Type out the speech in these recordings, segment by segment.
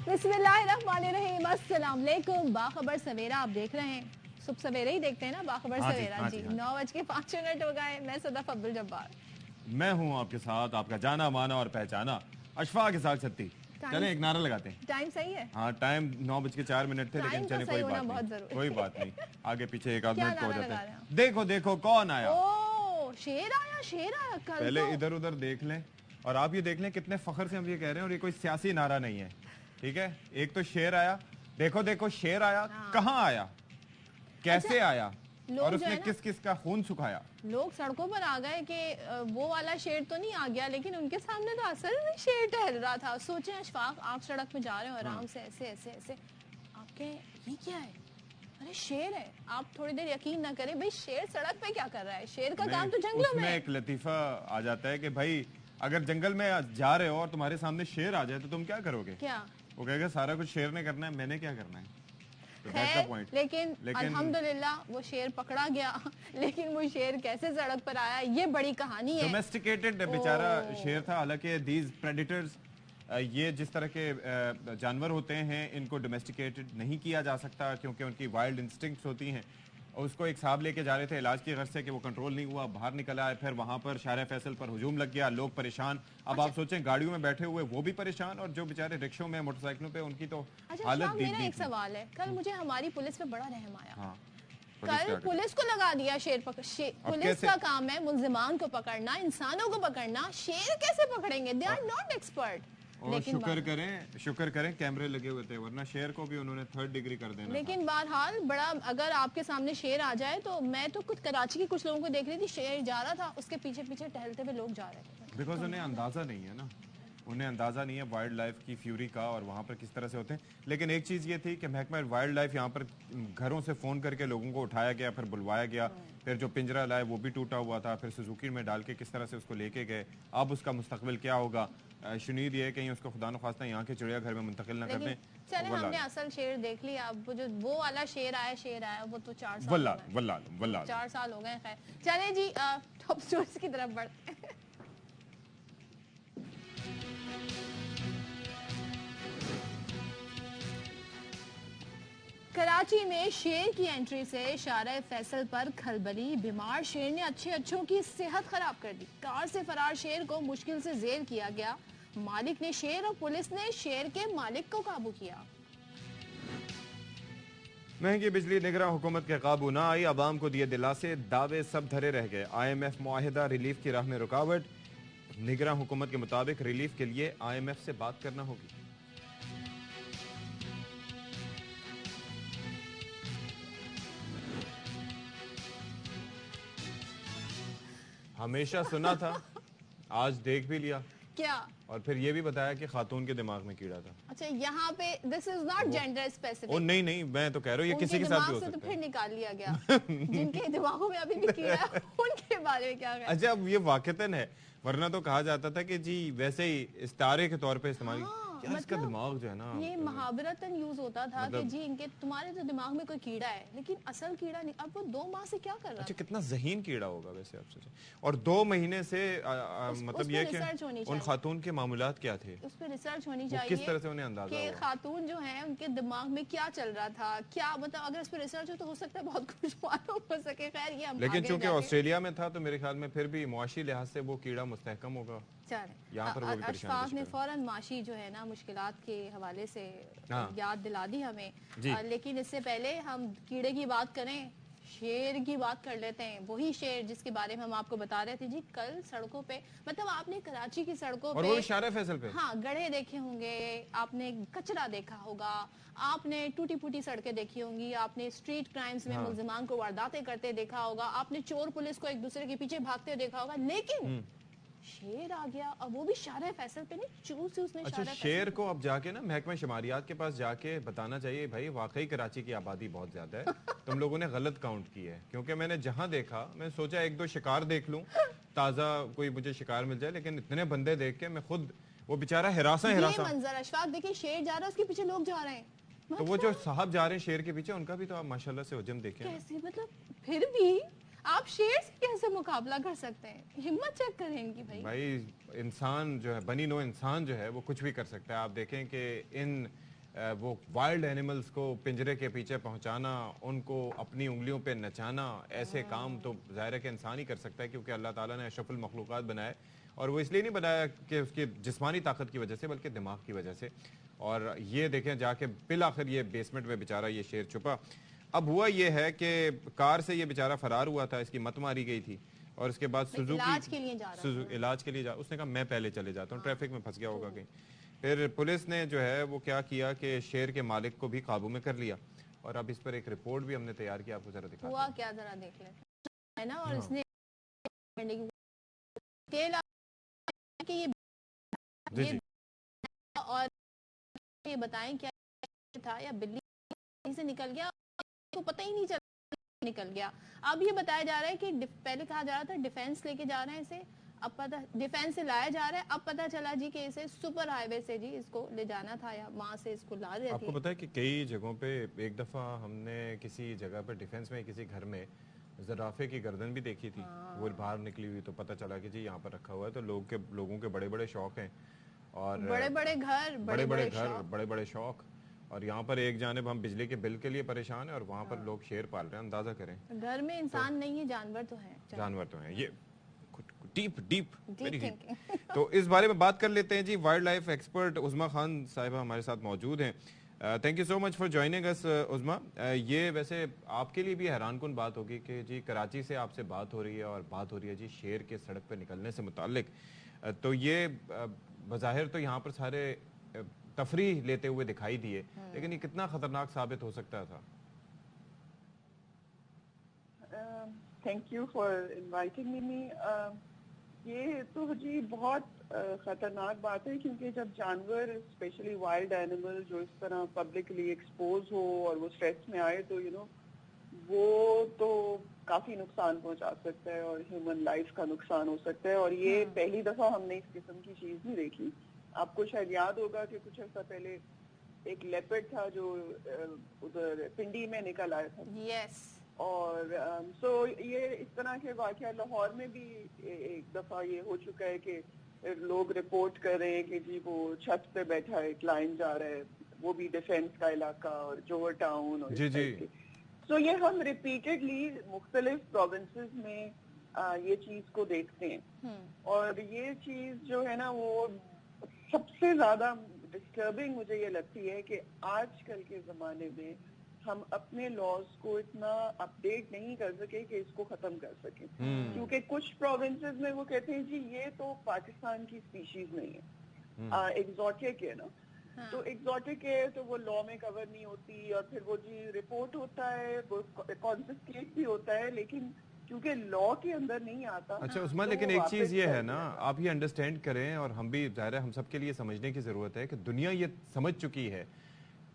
बिस्मिल्लाहिर्रहमानिर्रहीम, अस्सलाम वालेकुम। बाखबर सवेरा आप देख रहे हैं, सुबह सवेरे ही देखते हैं ना बाखबर सवेरा जी। 9:05 हो गए। मैं सदफ अब्दुल जब्बार, मैं हूं आपके साथ, आपका जाना माना और पहचाना अशफाक इसाक सत्ती। चलें एक नारा लगाते हैं। टाइम सही है? हाँ, टाइम 9:04 थे, लेकिन चलें कोई बात नहीं, कोई बात नहीं, आगे पीछे एक आध मिनट हो जाता है। देखो देखो कौन आया। ओ, शेर आया, शेर आया। कल पहले इधर उधर देख लें और आप ये देख लें कितने फख्र से हम ये कह रहे हैं, और ये कोई सियासी नारा नहीं है, ठीक है। एक तो शेर आया, देखो देखो शेर आया, कहाँ आया, कैसे आया, और उसने किस किस का खून सुखाया। लोग सड़कों पर आ गए कि वो वाला शेर तो नहीं आ गया, लेकिन उनके सामने तो असल में शेर टहल रहा था। सोचें अशफाक, आप सड़क में जा रहे हो आराम से, ऐसे ऐसे ऐसे, आपके ये क्या है? अरे शेर है। आप थोड़ी देर यकीन ना करें, भाई शेर सड़क पे क्या कर रहा है? शेर का काम तो जंगलों में। एक लतीफा आ जाता है कि भाई अगर जंगल में जा रहे हो और तुम्हारे सामने शेर आ जाए तो तुम क्या करोगे? क्या? वो कहेगा सारा कुछ शेर ने करना है, मैंने क्या करना है। लेकिन अल्हम्दुलिल्लाह वो शेर पकड़ा गया। लेकिन वो शेर कैसे सड़क पर आया, ये बड़ी कहानी है। डोमेस्टिकेटेड बेचारा शेर था। हालांकि दीज प्रेडेटर्स, ये जिस तरह के जानवर होते हैं, इनको डोमेस्टिकेटेड नहीं किया जा सकता क्योंकि उनकी वाइल्ड इंस्टिंक्ट्स होती हैं। और उसको एक साहब लेके जा रहे थे इलाज की गर्ज से कि वो कंट्रोल नहीं हुआ, बाहर निकल आए, फिर वहां पर शारे फैसल पर हुजूम लग गया, लोग परेशान। अब आप सोचें गाड़ियों में बैठे हुए वो भी परेशान, और जो बेचारे रिक्शों में मोटरसाइकिलों पे उनकी तो हालत दी। मेरा एक सवाल है, कल मुझे हमारी पुलिस पे बड़ा रहम आया। हाँ, कल पुलिस को लगा दिया शेर पकड़। पुलिस का काम है मुल्जिमान को पकड़ना, इंसानों को पकड़ना। शेर कैसे पकड़ेंगे? They are not expert. और शुक्र करें कैमरे लगे हुए थे, वरना शेर को भी उन्होंने 3rd डिग्री कर देना। लेकिन बहरहाल बड़ा, अगर आपके सामने शेर आ जाए तो मैं तो कुछ कराची के कुछ लोगों को देख रही थी, शेर जा रहा था, उसके पीछे पीछे टहलते हुए लोग जा रहे थे। बिकॉज उन्हें अंदाजा नहीं है ना, उन्हें अंदाजा नहीं है वाइल्ड लाइफ की फ्यूरी का और वहाँ पर किस तरह से होते हैं। लेकिन एक चीज़ ये थी कि महकमा वाइल्ड लाइफ यहाँ पर घरों से फ़ोन करके लोगों को उठाया गया, फिर बुलवाया गया, फिर जो पिंजरा लाए वो भी टूटा हुआ था, फिर सुजुकी में डाल के किस तरह से उसको लेके गए। अब उसका मुस्तकबिल क्या होगा? शुनीद ये कहीं उसको खुदा न खास्ता यहाँ के चिड़ियाघर में मुंतकिल न कर दें। चले, हमने असल शेर देख लिया। अब जो वो वाला शेर आया वो तो 4 साल हो गए। खैर चले जी, टॉप स्टोरीज की तरफ बढ़ते हैं। कराची में शेर की एंट्री से शारे फैसल पर खलबली। बीमार शेर ने अच्छों की सेहत खराब कर दी। कार से फरार शेर को मुश्किल से जेर किया गया। मालिक ने शेर और पुलिस ने शेर के मालिक को काबू किया। महंगी बिजली निगरां हुकूमत के काबू ना आई, अवाम को दिए दिलासे, दावे सब धरे रह गए। IMF मुआहिदा, रिलीफ की राह में रुकावट। निगरां हुकूमत के मुताबिक रिलीफ के लिए IMF से बात करना होगी। हमेशा सुना था, आज देख भी लिया। क्या? और फिर ये भी बताया कि खातून के दिमाग में कीड़ा था। अच्छा, यहाँ पे this is not gender specific. ओ नहीं, मैं तो कह रहा हूँ ये किसी के साथ भी हो सकता है। तो फिर निकाल लिया गया। जिनके दिमागों में अभी भी कीड़ा है, उनके बारे में क्या कहना? अच्छा, अब ये वाक़तन है, वरना तो कहा जाता था कि जी वैसे ही इस्तारे के तौर पे इस्तेमाल। मतलब इसका दिमाग जो है ना, ये मुहावरतन यूज होता था कि जी इनके तुम्हारे तो दिमाग में कोई कीड़ा है, लेकिन असल कीड़ा नहीं। अब वो 2 माह से क्या कर रहा है? अच्छा, कितना ज़हीन कीड़ा होगा वैसे आप सोचें। और 2 महीने से मतलब ये कि उन खातून के मामूलात क्या थे, उस पर रिसर्च होनी चाहिए। किस तरह से उन्हें अंदाजा कि खातून जो है उनके दिमाग में क्या चल रहा था, क्या मतलब अगर इस पर रिसर्च हो तो हो सकता है बहुत कुछ मालूम हो सके। खैर ये हम लेकिन चूंकि ऑस्ट्रेलिया में था तो मेरे ख्याल में फिर भी मुआशी लिहाज से वो कीड़ा मुस्तहकम होगा। यहाँ पर अशफाक ने फौरन माशी जो है ना मुश्किलात के हवाले से याद दिला दी हमें। लेकिन इससे पहले हम कीड़े की बात करें, शेर की बात कर लेते हैं। वही शेर जिसके बारे में हम आपको बता रहे थे जी। कल सड़कों पे, मतलब आपने कराची की सड़कों पे, वो शारे फैसल पे, हाँ, गड्ढे देखे होंगे, आपने कचरा देखा होगा, आपने टूटी फूटी सड़कें देखी होंगी, आपने स्ट्रीट क्राइम्स में मुल्जिमान को वारदातें करते देखा होगा, आपने चोर पुलिस को एक दूसरे के पीछे भागते देखा होगा। लेकिन शेर आ गया, अब वो भी शारे फैसल पे नहीं, चूस उसने। अच्छा, शेर को अब जाके ना महकमा शुमारियात के पास जाके बताना चाहिए, भाई वाकई कराची की आबादी बहुत ज्यादा है, तुम लोगों ने गलत काउंट की है। क्योंकि मैंने जहां देखा, मैं सोचा 1-2 शिकार देख लूं, ताजा कोई मुझे शिकार मिल जाए, लेकिन इतने बंदे देख के मैं खुद, वो बेचारा हिरासा मंजर अशफाक देखिए, शेर जा रहा है, उसके पीछे लोग जा रहे हैं। तो वो जो साहब जा रहे हैं शेर के पीछे, उनका भी तो आप माशाल्लाह से हुजम देखें। कैसे, मतलब फिर भी आप शेर से कैसे मुकाबला कर सकते हैं? हिम्मत चेक करें इनकी। भाई इंसान जो है, बनी नो इंसान जो है, वो कुछ भी कर सकता है। आप देखें कि इन वो वाइल्ड एनिमल्स को पिंजरे के पीछे पहुंचाना, उनको अपनी उंगलियों पे नचाना, ऐसे काम तो ज़ाहिर है कि इंसान ही कर सकता है, क्योंकि अल्लाह ताला ने अशरफुल मखलूक़ात बनाए और वो इसलिए नहीं बनाया कि उसकी जिस्मानी ताकत की वजह से, बल्कि दिमाग की वजह से। और ये देखें जाके बिल आखिर ये बेसमेंट में बेचारा ये शेर छुपा। अब हुआ ये है कि कार से ये बेचारा फरार हुआ था, इसकी मत मारी गई थी और उसके बाद इलाज के लिए जा रहा था। इलाज के लिए उसने कहा मैं पहले चले जाता हूँ, ट्रैफिक में फंस गया होगा कहीं। फिर पुलिस ने जो है वो क्या किया कि शेर के मालिक को भी काबू में कर लिया और अब इस पर एक रिपोर्ट भी हमने तैयार किया, आपको जरा दिखा हुआ क्या जरा देख लेते है ना। और इसने कि ये और ये बताएं क्या था, या बिल्ली से निकल गया तो पता ही नहीं चला निकल गया। अब ये बताया जा रहा है कि पहले कहा जा रहा था डिफेंस लेके जा रहे हैं इसे, अब पता डिफेंस से लाया जा रहा है, अब पता चला जी कि इसे सुपर हाईवे से जी इसको ले जाना था या वहां से इसको ला रहे थे। आपको पता है कि कई जगहों पे एक दफा हमने किसी जगह पर डिफेंस में किसी घर में ज़राफ़े की गर्दन भी देखी थी। वो बाहर निकली हुई तो पता चला कि जी यहाँ पर रखा हुआ है। तो लोगों के बड़े बड़े शौक हैं और बड़े बड़े घर, बड़े बड़े शौक, और यहाँ पर एक जानिब हम बिजली के बिल के लिए परेशान है और वहाँ पर लोग शेर पाल रहे हैं। अंदाजा करें, घर में इंसान नहीं है, जानवर तो है। जानवर तो है। ये डीप वेरी डीप। तो इस बारे में बात कर लेते हैं जी। Wild life expert Uzma Khan साहिबा हमारे साथ मौजूद हैं। Thank you so much for joining us Uzma. ये वैसे आपके लिए भी हैरान कुन बात होगी कि जी कराची से आपसे बात हो रही है और बात हो रही है जी शेर के सड़क पे निकलने से मुताल्लिक। तो ये बज़ाहिर तो यहाँ पर सारे तफरीह लेते हुए दिखाई दिए, लेकिन ये कितना खतरनाक साबित हो सकता था? Thank you for inviting me. ये तो जी बहुत खतरनाक बात है, क्योंकि जब जानवर स्पेशली वाइल्ड एनिमल जो इस तरह पब्लिकली एक्सपोज हो और वो स्ट्रेस में आए तो वो तो काफी नुकसान पहुंचा सकता है और ह्यूमन लाइफ का नुकसान हो सकता है। और ये पहली दफा हमने इस किस्म की चीज नहीं देखी। आपको शायद याद होगा कि कुछ अर्सा पहले एक लेपर्ड था जो उधर पिंडी में निकल आया था। यस। और सो ये इस तरह के वाकया लाहौर में भी एक दफा ये हो चुका है कि लोग रिपोर्ट कर रहे हैं कि जी वो छत पे बैठा है, क्लाइंट जा रहा है, वो भी डिफेंस का इलाका और जोहर टाउन और जी जी। सो ये हम रिपीटेडली मुख्तलिफ प्रोविंसेस में ये चीज को देखते हैं। और ये चीज जो है ना वो सबसे ज्यादा डिस्टर्बिंग मुझे ये लगती है कि आजकल के जमाने में हम अपने लॉज को इतना अपडेट नहीं कर सके कि इसको खत्म कर सके। क्योंकि कुछ प्रोविंसेस में वो कहते हैं जी ये तो पाकिस्तान की स्पीशीज नहीं है, एग्जॉटिक है ना। तो एग्जॉटिक है तो वो लॉ में कवर नहीं होती और फिर वो जी रिपोर्ट होता है, वो कॉन्फिस्केट भी होता है, लेकिन क्योंकि लॉ के अंदर नहीं आता। अच्छा उस्मा, तो लेकिन एक चीज ये है ना, आप ये अंडरस्टैंड करें और हम भी ज़ाहिर है हम सब के लिए समझने की जरूरत है कि दुनिया ये समझ चुकी है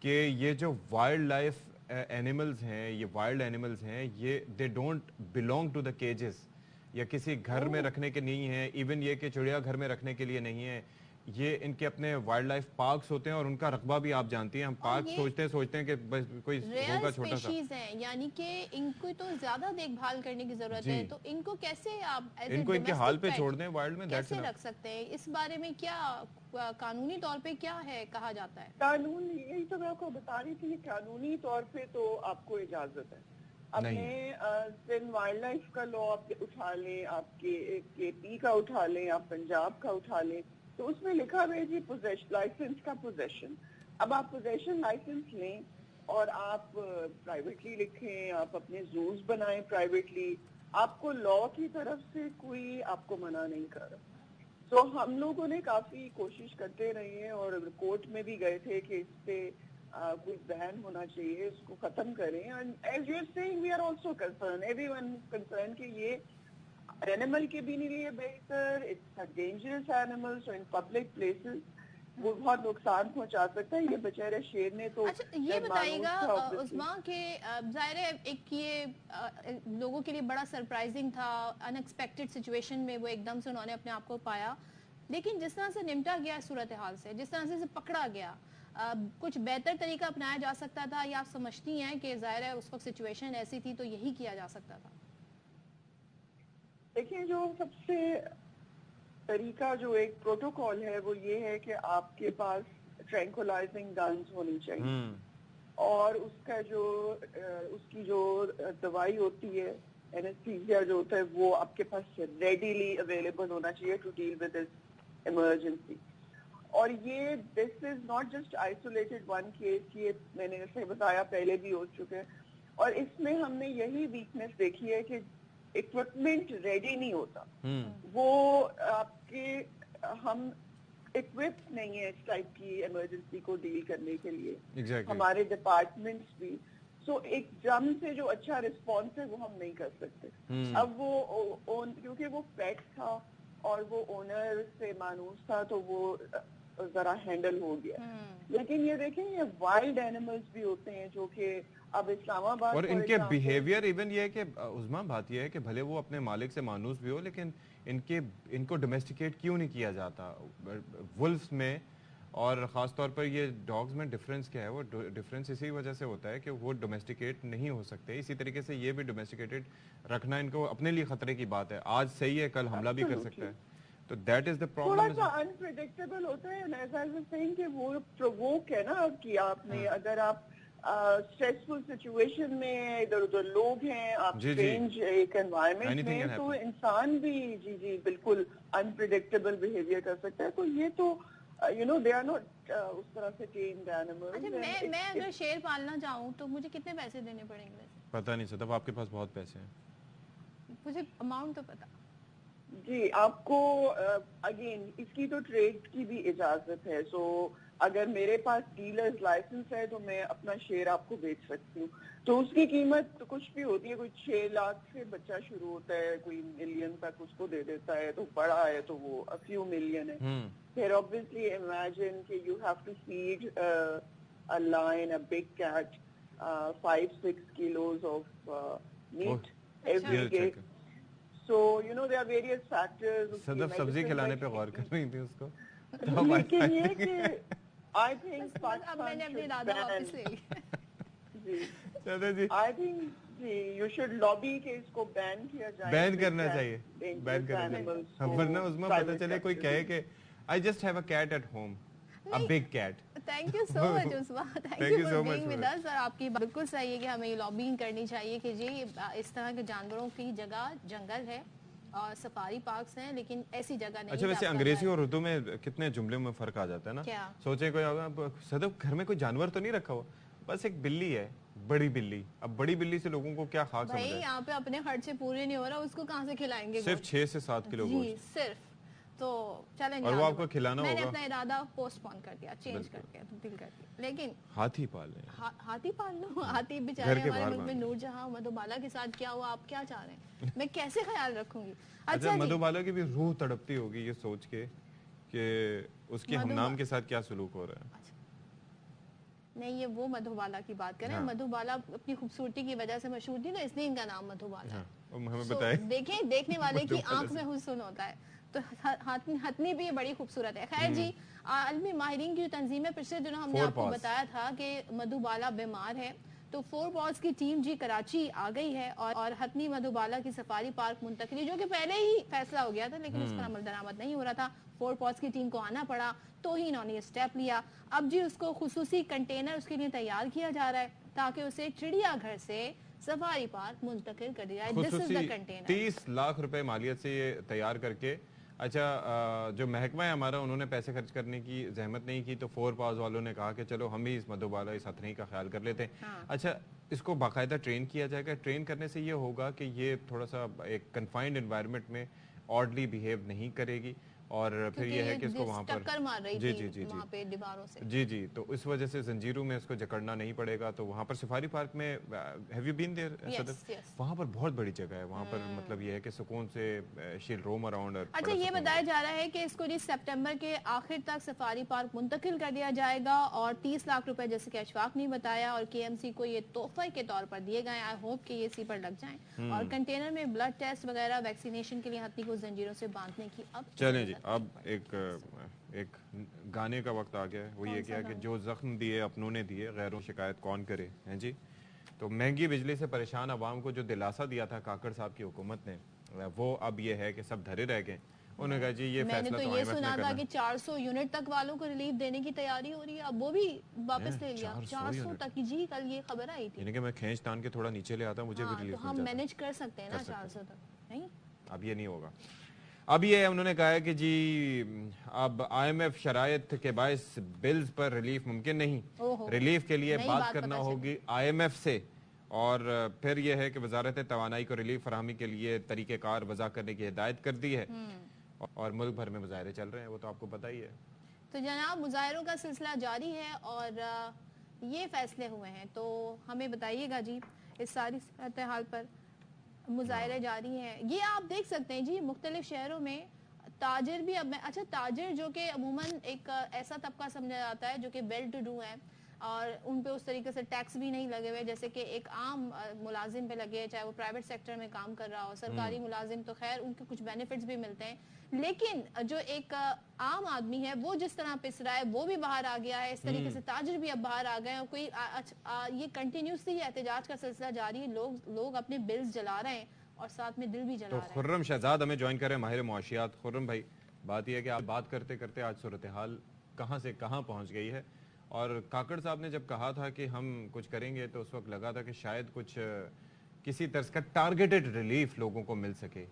कि ये जो वाइल्ड लाइफ एनिमल्स हैं, ये वाइल्ड एनिमल्स हैं, ये they don't belong to the cages, या किसी घर में रखने के नहीं है। इवन ये कि चिड़िया घर में रखने के लिए नहीं है, ये इनके अपने वाइल्ड लाइफ पार्क्स होते हैं और उनका रकबा भी आप जानती हैं। हम पार्क सोचते हैं कि बस कोई होगा छोटा सा, है, यानी कि इनको तो ज्यादा देखभाल करने की जरूरत है। तो इनको कैसे आप इनको इनके हाल पे छोड़ दें वाइल्ड में, कैसे रख सकते हैं? इस बारे में क्या कानूनी तौर पे क्या है कहा जाता है? कानून यही तो मैं आपको बता रही थी, कानूनी तौर पे तो आपको इजाजत है। अपने वाइल्ड लाइफ का लॉ आप उठा लें, आपके केपी का उठा लें, आप पंजाब का उठा लें, तो उसमें लिखा हुआ है जी लाइसेंस का पोजेशन। अब आप पोजेशन लाइसेंस लें और आप प्राइवेटली लिखें, आप अपने जूस बनाएं प्राइवेटली, आपको लॉ की तरफ से कोई आपको मना नहीं कर रहा। तो हम लोगों ने काफी कोशिश करते रहे हैं और कोर्ट में भी गए थे कि इस पे कोई बैन होना चाहिए, इसको खत्म करें। And as you are saying we are also concern, everyone concern कि ये एनिमल के भी लिए बेहतर, it's a dangerous animal, so in public places वो बहुत नुकसान पहुंचा सकता है। ये बेचारे शेर ने तो अच्छा ये बताइएगा उस्मा के जाहिर है एक ये लोगों के लिए बड़ा सरप्राइजिंग था, अनएक्सपेक्टेड सिचुएशन में वो एकदम से उन्होंने अपने आप को पाया, लेकिन जिस तरह से निपटा गया सूरत हाल से, जिस तरह से पकड़ा गया, कुछ बेहतर तरीका अपनाया जा सकता था, या आप समझती हैं कि जाहिर है उस वक्त सिचुएशन ऐसी थी तो यही किया जा सकता था? देखिए जो सबसे तरीका जो एक प्रोटोकॉल है वो ये है कि आपके पास ट्रैंकुलाइजिंग गन्स होनी चाहिए और उसका जो उसकी जो दवाई होती है एनेस्थीसिया जो होता है वो आपके पास रेडीली अवेलेबल होना चाहिए to deal with this emergency. और ये this is not just isolated one case, ये मैंने जैसे बताया पहले भी हो चुके हैं और इसमें हमने यही वीकनेस देखी है कि इक्विपमेंट रेडी नहीं होता। वो आपके हम इक्विप्ड नहीं है इस टाइप की इमरजेंसी को डील करने के लिए। exactly. हमारे डिपार्टमेंट्स भी एक जम से जो अच्छा रिस्पॉन्स है वो हम नहीं कर सकते। अब वो क्योंकि वो पेट था और वो ओनर से मानूस था तो वो जरा हैंडल हो गया। लेकिन ये देखें ये वाइल्ड एनिमल्स भी होते हैं जो कि अब इस्लामाबाद और इनके बिहेवियर इवन ये है कि उस्मा बात ये है कि भले वो अपने मालिक से मानूस भी हो लेकिन इनको डोमेस्टिकेट क्यों नहीं किया जाता वुल्फ्स में, और ख़ास तौर पर ये डॉग्स में डिफरेंस क्या है? वो डिफरेंस इसी वजह से होता है कि वो डोमेस्टिकेट नहीं हो सकते। इसी तरीके से ये भी डोमेस्टिकेटेड रखना इनको अपने लिए खतरे की बात है। आज सही है कल हमला भी कर सकता है, तो दैट इज द प्रॉब्लम। थोड़ा सा अनप्रेडिक्टेबल होता है कि वो प्रोवोक है ना कि आपने अगर आप स्ट्रेसफुल सिचुएशन में इधर उधर लोग हैं, आप स्ट्रेंज एक एनवायरनमेंट में, तो इंसान भी जी बिल्कुल अनप्रेडिक्टेबल बिहेवियर कर सकता है। तो ये तो you know they are not उस तरह से ट्रेन्ड एनिमल्स। अच्छा मैं अगर शेर पालना चाहूँ तो मुझे कितने पैसे देने पड़ेंगे? पता नहीं सदफ, आपके पास बहुत पैसे हैं। मुझे अमाउंट तो पता जी। आपको अगेन इसकी तो ट्रेड की भी इजाजत है। सो अगर मेरे पास डीलर्स लाइसेंस है तो मैं अपना शेयर आपको बेच सकती हूँ। तो उसकी कीमत तो कुछ भी होती है, कोई 6 लाख से बच्चा शुरू होता है, कोई मिलियन तक उसको दे देता है, तो बड़ा है तो वो a few million है। फिर ऑब्वियसली इमेजिन कि you have to feed a lion, a big cat 5-6 kilos of meat every day. So you know there are various factors. Sadaf सब्जी खिलाने पे गौर कर रही थी उसको। लेकिन ये कि I think अब मैंने अपनी दादा वापस ले ली। जी I think you should lobby कि इसको बैन किया जाए। बैन करना चाहिए, बैन करना चाहिए, वरना उसमें पता चले कोई कहे कि I just have a cat at home, a big cat. Thank you so much Usma, thank you for being with us। और आपकी बात बिल्कुल सही है कि हमें लॉबिंग करनी चाहिए कि जी इस तरह के जानवरों की जगह जंगल है और सफारी पार्क्स हैं, लेकिन ऐसी जगह नहीं। अच्छा वैसे अंग्रेजी और उर्दू में कितने जुमले में फर्क आ जाता है ना। क्या? सोचे कोई सदफ घर में कोई जानवर तो नहीं रखा हुआ, बस एक बिल्ली है, बड़ी बिल्ली। अब बड़ी बिल्ली से लोगों को क्या खाक समझ है? भाई यहाँ पे अपने खर्चे पूरे नहीं हो रहा, उसको कहाँ से खिलाएंगे? सिर्फ 6 से 7 किलो गोश्त सिर्फ। तो चलेंगे, और वो आपको खिलाना होगा। मैंने अपना इरादा पोस्टपोन कर दिया, चेंज कर दिया, तब्दील कर दिया। लेकिन हाथी पाल लें। हाथी पाल लो। हाथी बेचारे हमारे मुल्क में नूरजहां मधुबाला के साथ क्या हुआ, आप क्या चाह रहे हैं? मैं कैसे ख्याल रखूंगी? अच्छा मधुबाला की भी रूह तड़पती होगी ये सोच के कि उसके हमनाम के साथ क्या सलूक हो रहा है। नहीं, ये वो मधुबाला की बात करें। मधुबाला अपनी खूबसूरती की वजह से मशहूर थी, तो इसलिए इनका नाम मधुबाला है। हमें बताएं। देखें, देखने वाले की आंख में हुस्न होता है, तो हथनी भी बड़ी खूबसूरत है। खैर जी, आलमी माहिरीन की तंजीम है, पिछले दिनों हमने आपको बताया था कि मधुबाला बीमार है, तो 4 पॉज की टीम जी कराची आ गई है और हथनी मधुबाला की सफारी पार्क मुंतकली, जो कि पहले ही फैसला हो गया था लेकिन उस पर अमल दरामद नहीं हो रहा था, 4 पॉज की टीम को आना पड़ा, तो ही इन्होंने ये स्टेप लिया। अब जी उसको खुसूसी कंटेनर उसके लिए तैयार किया जा रहा है ताकि उसे चिड़ियाघर से सफारी पार्क मुंतकिल कर दिया जाए। This is the container. 30 lakh रुपए मालियत से ये तैयार करके, अच्छा जो महकमा है हमारा, उन्होंने पैसे खर्च करने की जहमत नहीं की, तो 4 पास वालों ने कहा कि चलो हम ही इस मधुबाला इस हथनी का ख्याल कर लेते हैं। अच्छा इसको बाकायदा ट्रेन किया जाएगा। ट्रेन करने से ये होगा कि ये थोड़ा सा एक कन्फाइंड एनवायरनमेंट में ऑडली बिहेव नहीं करेगी, और फिर ये है कि इसको वहाँ पर टक्कर मार रही थी वहाँ पे दीवारों से। जी तो इस वजह से जंजीरों में इसको जकड़ना नहीं पड़ेगा। तो वहाँ पर सफारी पार्क में हैव यू बीन देयर? वहाँ पर बहुत बड़ी जगह है, वहाँ पर मतलब ये है कि सुकून से शील रोम अराउंड। अच्छा ये बताया जा रहा है कि इसको जी सितंबर के आखिर तक सफारी पार्क मुंतकिल कर दिया जाएगा, और 30 लाख रुपए जैसे कि अशफाक ने बताया और KMC को ये तोहफे के तौर पर दिए गए। आई होप कि ये इसी पर लग जाएं, और कंटेनर में ब्लड टेस्ट वगैरह वैक्सीनेशन के लिए हथनी को जंजीरों से बांधने की अब चलें जी। अब एक गाने का वक्त आ गया है। वो ये क्या कि जो जख्म दिए अपनों ने दिए, गैरों शिकायत कौन करे, हैं जी। तो महंगी बिजली से परेशान आवाम को जो दिलासा दिया था काकड़ साहब की हुकूमत ने, वो अब ये है कि सब धरे रह गए। उन्होंने कहा जी ये मैंने फैसला तो तो ये IMF ने सुना था करना कि 400 यूनिट तक वालों को रिलीफ देने की तैयारी हो रही है, अब वो भी वापस ले लिया। 400 400 यूनिट। तक की, जी कल ये खबर आई थी। यानी कि मैं खींच तान के थोड़ा नीचे ले आता, मुझे भी हाँ, तो रिलीफ मिल हम जाता। मैनेज कर सकते हैं ना कर सकते 400 तक, नहीं? अब ये नहीं होगा। अब ये उन्होंने कहा है कि जी अब IMF शरायत के बायस बिल्स पर रिलीफ मुमकिन नहीं, ओहो, रिलीफ के लिए नई बात बात करना पता चली। होगी IMF से। और फिर यह है कि वजारत तवानाई को रिलीफ फरहमी के लिए तरीक़ेकार वज़ा करने की हिदायत कर दी है। और मुल्क भर में मुजाहरे चल रहे हैं, वो तो आपको पता ही है। तो जनाब मुजाहरों का सिलसिला जारी है और ये फैसले हुए हैं, तो हमें बताइएगा जी इस सारी सूरत हाल पर। मुजाहरे जारी हैं, ये आप देख सकते हैं जी मुख्तलिफ शहरों में। ताजिर भी अब अच्छा, ताजिर जो कि अमूमन एक ऐसा तबका समझा जाता है जो कि वेल टू डू है और उन पे उस तरीके से टैक्स भी नहीं लगे हुए जैसे कि एक आम मुलाजिम पे लगे, चाहे वो प्राइवेट सेक्टर में काम कर रहा हो। सरकारी मुलाजिम तो खैर उनके कुछ बेनिफिट्स भी मिलते हैं, लेकिन जो एक आम आदमी है वो जिस तरह पिस रहा है वो भी बाहर आ गया है। इस तरीके से ताजिर भी अब बाहर आ गए हैं और कोई ये कंटिन्यूसली एहतजाज का सिलसिला जारी है। लोग अपने बिल्स जला रहे हैं और साथ में दिल भी जला तो रहे हैं। खुर्रम शहजाद हमें ज्वाइन करें, माहिर मुआशियात। खुर्रम भाई, बात यह है कि आप बात करते करते आज सूरत हाल कहाँ से कहाँ पहुँच गई है। और काकड़ साहब ने जब कहा था कि हम कुछ करेंगे तो उस वक्त लगा था कि शायद कुछ किसी तरह का टारगेटेड रिलीफ लोगों को मिल सके,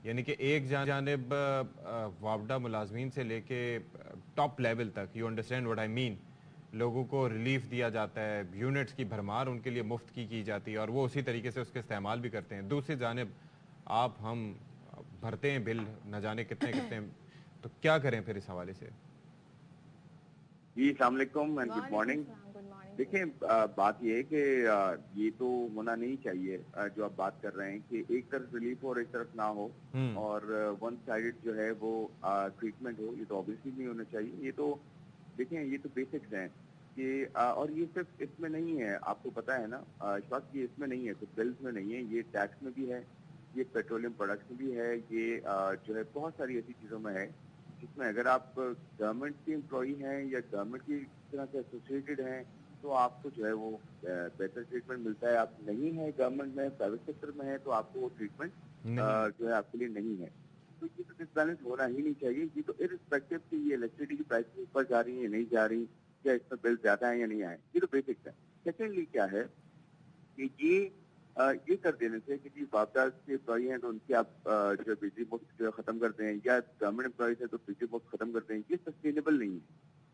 यानी कि एक जानिब वापडा मुलाजमीन से लेके टॉप लेवल तक, you understand what I mean, लोगों को रिलीफ दिया जाता है, यूनिट्स की भरमार उनके लिए मुफ्त की जाती है और वो उसी तरीके से उसके इस्तेमाल भी करते हैं। दूसरी जानिब आप हम भरते हैं बिल न जाने कितने कितने, तो क्या करें फिर इस हवाले से? जी अस्सलाम वालेकुम एंड गुड मॉर्निंग। देखिए बात ये है कि ये तो होना नहीं चाहिए जो आप बात कर रहे हैं कि एक तरफ रिलीफ हो और एक तरफ ना हो और वन साइडेड जो है वो ट्रीटमेंट हो, ये तो ऑब्वियसली नहीं होना चाहिए। ये तो देखें, ये तो बेसिक्स हैं कि और ये सिर्फ इसमें नहीं है, आपको पता है ना इस वक्त, ये इसमें नहीं है, तो बिल्स में नहीं है, ये टैक्स में भी है, ये पेट्रोलियम प्रोडक्ट्स में भी है, ये जो है बहुत सारी ऐसी चीज़ों में है जिसमें अगर आप गवर्नमेंट के एम्प्लॉई हैं या गवर्नमेंट की तरह से एसोसिएटेड हैं तो आपको जो है वो बेहतर ट्रीटमेंट मिलता है। आप नहीं है गवर्नमेंट में, प्राइवेट सेक्टर में है, तो आपको वो ट्रीटमेंट जो है आपके लिए नहीं है। तो ये तो डिसबैलेंस होना ही नहीं चाहिए। ये तो इररिस्पेक्टिव कि ये इलेक्ट्रिसिटी की प्राइस ऊपर जा रही है या नहीं जा रही, या इसमें बिल ज्यादा है या नहीं आए, ये तो बेसिक्स है। सेकेंडली क्या है कि ये कर देने से कि वापडा के एम्प्लॉई हैं तो उनकी आप जो बिजली मुफ्त जो खत्म करते हैं, या गवर्नमेंट एम्प्लॉइज हैं तो बिजली मुफ्त खत्म करते हैं, ये सस्टेनेबल नहीं है।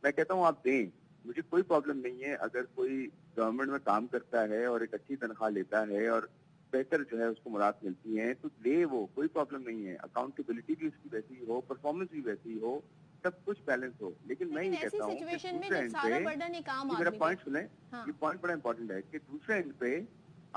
मैं कहता हूँ आप दें, मुझे कोई प्रॉब्लम नहीं है अगर कोई गवर्नमेंट में काम करता है और एक अच्छी तनख्वाह लेता है और बेहतर जो है उसको मुराद मिलती है तो ले, वो कोई प्रॉब्लम नहीं है। अकाउंटेबिलिटी भी उसकी वैसी ही हो, परफॉर्मेंस भी वैसी हो, सब कुछ बैलेंस हो। लेकिन मैं ये कहता हूँ कि दूसरे एंड पे, मेरा पॉइंट सुने, ये पॉइंट बड़ा इंपॉर्टेंट है कि दूसरे एंड पे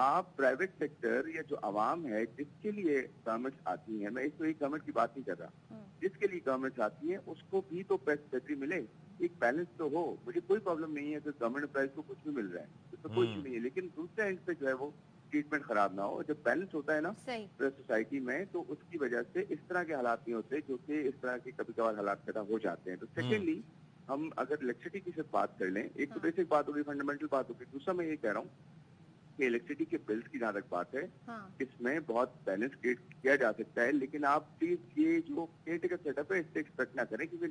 आप प्राइवेट सेक्टर या जो आवाम है जिसके लिए गवर्नमेंट आती है, मैं इसमें गवर्नमेंट की बात नहीं कर रहा, जिसके लिए गवर्नमेंट आती है उसको भी तो फैसिलिटी मिले, एक बैलेंस तो हो। मुझे कोई प्रॉब्लम नहीं है कि गवर्नमेंट प्राइस को कुछ भी मिल रहा है, इसमें कोई चीज नहीं है, लेकिन दूसरे एंड पे जो है वो ट्रीटमेंट खराब ना हो। जब बैलेंस होता है ना सोसाइटी में, तो उसकी वजह से इस तरह के हालात नहीं होते जो कि इस तरह के कभी कभार हालात पैदा हो जाते हैं। तो सेकेंडली हम अगर इलेक्ट्रिसिटी की सिर्फ बात कर लें, एक तो बेसिक बात होगी, फंडामेंटल बात होगी। दूसरा मैं ये कह रहा हूँ कि इलेक्ट्रिसिटी के बिल्स की जहाँ तक बात है, इसमें बहुत बैलेंस क्रिएट किया जा सकता है, लेकिन आप प्लीज ये जो केयरटेकर सेटअप है इससे एक्सपेक्ट ना करें क्योंकि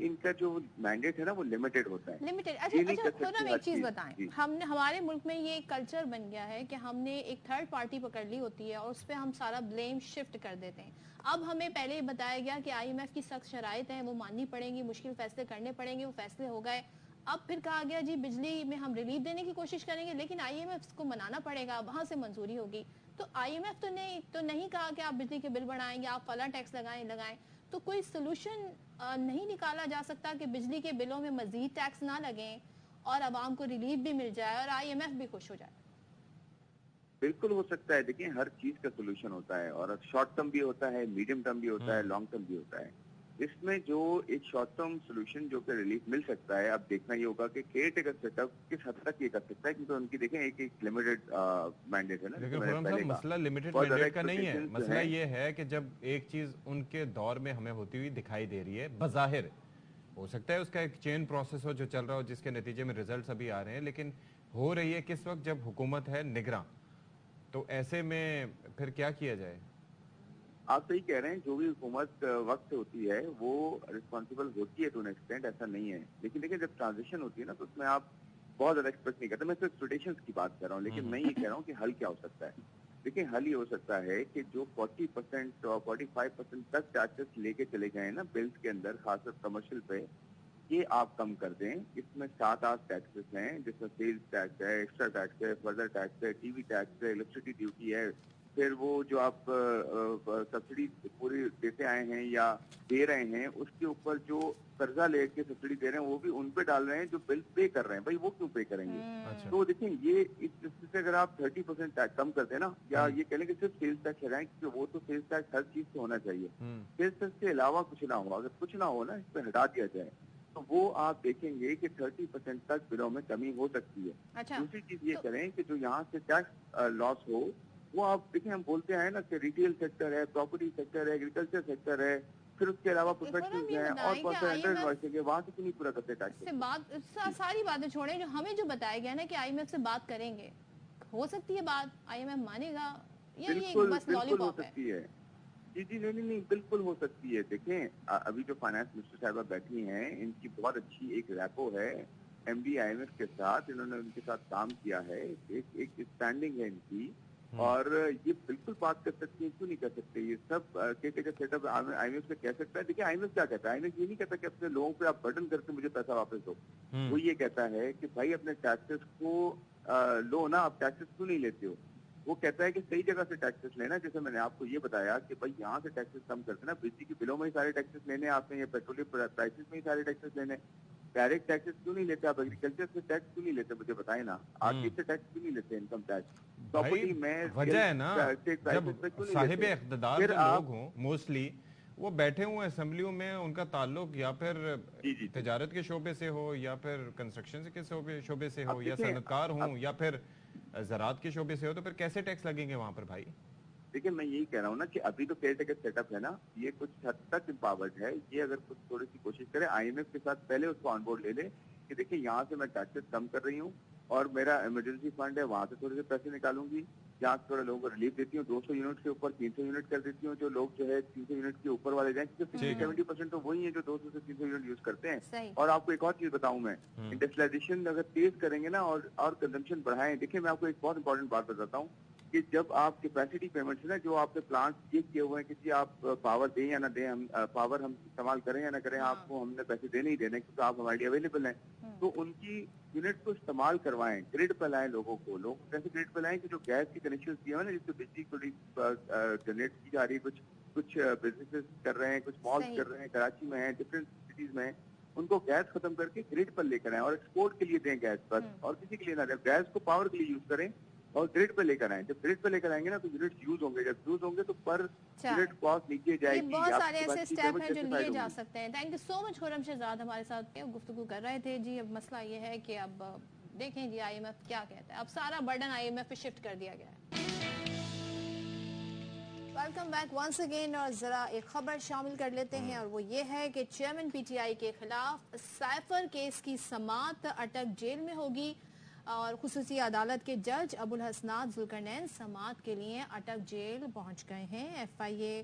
इनका जो मैंडेट है ना वो लिमिटेड होता है। लिमिटेड। अच्छा खुर्रम एक चीज बताएं, हमने हमारे मुल्क में ये कल्चर बन गया है कि हमने एक थर्ड पार्टी पकड़ ली होती है और उस पर हम सारा ब्लेम शिफ्ट कर देते हैं। अब हमें पहले ही बताया गया कि IMF की सख्त शराइत है, वो माननी पड़ेंगी, मुश्किल फैसले करने पड़ेंगे, वो फैसले हो गए। अब फिर कहा गया जी बिजली में हम रिलीफ देने की कोशिश करेंगे, लेकिन IMF को मनाना पड़ेगा, वहां से मंजूरी होगी। तो IMF तो नहीं कहा कि आप बिजली के बिल बढ़ाएंगे, आप फला टैक्स लगाएं। तो कोई सोल्यूशन नहीं निकाला जा सकता कि बिजली के बिलों में मजीद टैक्स ना लगें और आवाम को रिलीफ भी मिल जाए और IMF भी खुश हो जाए? बिल्कुल हो सकता है। देखिए हर चीज का सोल्यूशन होता है और शॉर्ट टर्म भी होता है, मीडियम टर्म भी होता है, लॉन्ग टर्म भी होता है। इसमें जो एक शॉर्ट टर्म सोल्यूशन जो कि रिलीफ मिल सकता है, अब देखना ये होगा कि केयरटेकर सेटअप किस हद तक ये कर सकता है, क्योंकि उनकी देखें एक लिमिटेड मैंडेट है ना। लेकिन खुर्रम साहब मसला लिमिटेड मैंडेट का नहीं है, मसला ये है कि जब एक चीज उनके दौर में हमें होती हुई दिखाई दे रही है, बज़ाहिर हो सकता है उसका एक चेन प्रोसेस हो जो चल रहा हो जिसके नतीजे में रिजल्ट अभी आ रहे हैं, लेकिन हो रही है किस वक्त जब हुकूमत है निगरान, तो ऐसे में फिर क्या किया जाए? आप सही कह रहे हैं, जो भी हुकूमत वक्त से होती है वो रिस्पॉन्सिबल होती है टू एन एक्सटेंट, ऐसा नहीं है। लेकिन देखिए जब ट्रांजिशन होती है ना तो उसमें आप बहुत ज्यादा एक्सपेक्ट नहीं करते। मैं सिर्फ एक्सपेक्टेशंस की बात कर रहा हूँ, लेकिन मैं ये कह रहा हूँ कि हल क्या हो सकता है। देखिए हल ये हो सकता है कि जो 40% और 45% तक टैक्सेस लेके चले गए हैं ना बिल्स के अंदर, खासकर कमर्शियल पे, ये आप कम कर दें। इसमें 7-8 टैक्सेस हैं, जिसमें सेल्स टैक्स है, एक्स्ट्रा टैक्स है, फर्दर टैक्स है, टीवी टैक्स है, इलेक्ट्रिसिटी ड्यूटी है, फिर वो जो आप सब्सिडी पूरी देते आए हैं या दे रहे हैं, उसके ऊपर जो कर्जा लेके सब्सिडी दे रहे हैं वो भी उन पे डाल रहे हैं जो बिल पे कर रहे हैं। भाई वो क्यों पे करेंगे? अच्छा। तो देखिए ये इससे अगर आप 30% टैक्स कम कर दें ना, या ये कह लें कि सिर्फ सेल्स टैक्स लगाएं, क्योंकि वो तो सेल्स टैक्स हर चीज से होना चाहिए, सेल्स टैक्स के अलावा कुछ ना हो। अगर कुछ ना हो ना, इस पे हटा दिया जाए, तो वो आप देखेंगे कि 30% तक बिलों में कमी हो सकती है। अच्छा, दूसरी चीज ये करें कि जो यहाँ से टैक्स लॉस हो, वो आप देखिए, हम बोलते हैं ना कि रिटेल सेक्टर है, प्रॉपर्टी सेक्टर है, एग्रीकल्चर सेक्टर है, फिर उसके अलावा प्रोफेशनल्स हैं और बहुत सारे अंडर इन्वॉइसिंग है, वहाँ से क्यों नहीं पूरा करते टैक्स? से बात सारी बातें छोड़ें, जो हमें जो बताया गया ना कि आईएमएफ से बात करेंगे, हो सकती है बात, आईएमएफ मानेगा या ये बिल्कुल बस बिल्कुल हो लॉलीपॉप है? सकती है। जी जी, नहीं, बिल्कुल हो सकती है। देखें अभी जो फाइनेंस मिनिस्टर साहिबा बैठी हैं, इनकी बहुत अच्छी एक रैपो है एमडी आईएमएफ के साथ, इन्होंने उनके साथ काम किया है, एक स्टैंडिंग है इनकी, और ये बिल्कुल बात कर सकती है, क्यों नहीं कर सकते? ये सब के सेटअप आईएमएफ से कह सकता है। देखिए आईएमएफ क्या कहता है, आईएमएफ ये नहीं कहता कि अपने लोगों पे आप बर्डन करके मुझे पैसा वापस दो। वो ये कहता है कि भाई अपने टैक्सेस को लो ना, आप टैक्सेस क्यों नहीं लेते हो? वो कहता है कि सही जगह से टैक्सेस लेना। जैसे मैंने आपको ये बताया कि भाई यहाँ से टैक्सेस कम कर देना, बिजली के बिलों में ही सारे टैक्सेस लेने आपने, ये पेट्रोलियम प्राइसेस में ही सारे टैक्सेस लेने। डायरेक्ट टैक्सेस क्यों नहीं लेते आप? एग्रीकल्चर से टैक्स क्यों नहीं लेते, मुझे बताए ना। आरटी से टैक्स क्यों नहीं लेते, इनकम टैक्स? प्रॉपर्टी में वजह है ना, जब साहिब इख्तिदार जो लोग हों मोस्टली वो बैठे हुए असेंबलियों में, उनका ताल्लुक या फिर तिजारत के शोबे से हो, या फिर कंस्ट्रक्शन के शोबे से हो, या सनतकार हों, या फिर ज़राअत के शोबे से हो, तो फिर कैसे टैक्स लगेंगे वहां पर भाई? देखिए मैं यही कह रहा हूँ ना कि अभी तो केयर टेकर सेटअप है ना, ये कुछ हद तक इम्पावर्ड है। ये अगर कुछ थोड़ी सी कोशिश करे, आईएमएफ के साथ पहले उसको ऑन बोर्ड ले ले कि देखिए यहाँ से मैं टैक्सेस कम कर रही हूँ और मेरा इमरजेंसी फंड है, वहां से थोड़े से पैसे निकालूंगी, यहाँ से थोड़ा लोगों को रिलीफ देती हूँ, 200 यूनिट के ऊपर 300 यूनिट कर देती हूँ, जो लोग जो है 300 यूनिट के ऊपर वाले जाएं, क्योंकि 70% तो वही है जो 200 से 300 यूनिट यूज करते हैं। और आपको एक और चीज बताऊं मैं, इंडस्ट्रियलाइजेशन अगर तेज करेंगे ना और कंजम्पशन बढ़ाएं। देखिए मैं आपको एक बहुत इंपॉर्टेंट बात बताता हूँ कि जब आप कैपेसिटी पेमेंट है ना, जो आपके प्लांट ये किए हुए हैं कि जी आप पावर दें या ना दें, हम पावर हम इस्तेमाल करें या ना करें, आपको हमने पैसे देने ही देने क्योंकि आप हमारे लिए अवेलेबल हैं, तो उनकी यूनिट को इस्तेमाल करवाएं, ग्रिड पे लाएं लोगों को। लोग कैसे ग्रिड पे लाएं कि जो गैस की कनेक्शन दिए हुए ना, जिससे बिजली थोड़ी जनरेट की जा रही है, कुछ बिजनेसेस कर रहे हैं, कुछ मॉल्स कर रहे हैं, कराची में है, डिफरेंट सिटीज में, उनको गैस खत्म करके ग्रिड पर लेकर आए और एक्सपोर्ट के लिए दें गैस पर, और किसी के लिए ना दें। गैस को पावर के लिए यूज करें और ग्रिड पे लेकर आए। जब ग्रिड पे लेकर आएंगे ना तो यूनिट यूज होंगे, जब यूज होंगे तो पर यूनिट कॉस्ट नीचे जाएगी। बहुत सारे ऐसे स्टेप हैं जो लिए जा सकते हैं। Thank you so much Khurram Shahzad हमारे साथ गुफ्तगू कर रहे थे जी। अब मसला ये है कि अब देखें जी आईएमएफ क्या कहता है। अब सारा बर्डन आईएमएफ पे शिफ्ट कर दिया गया है। वेलकम बैक वंस अगेन, और जरा एक खबर शामिल कर लेते हैं, और वो ये है कि चेयरमैन पीटीआई के खिलाफ साइफर केस की समाअत अटक जेल में होगी, और खुसूसी अदालत के जज अबुल हसनात जुल्करनैन समाअत के लिए अटक जेल पहुंच गए हैं। एफआईए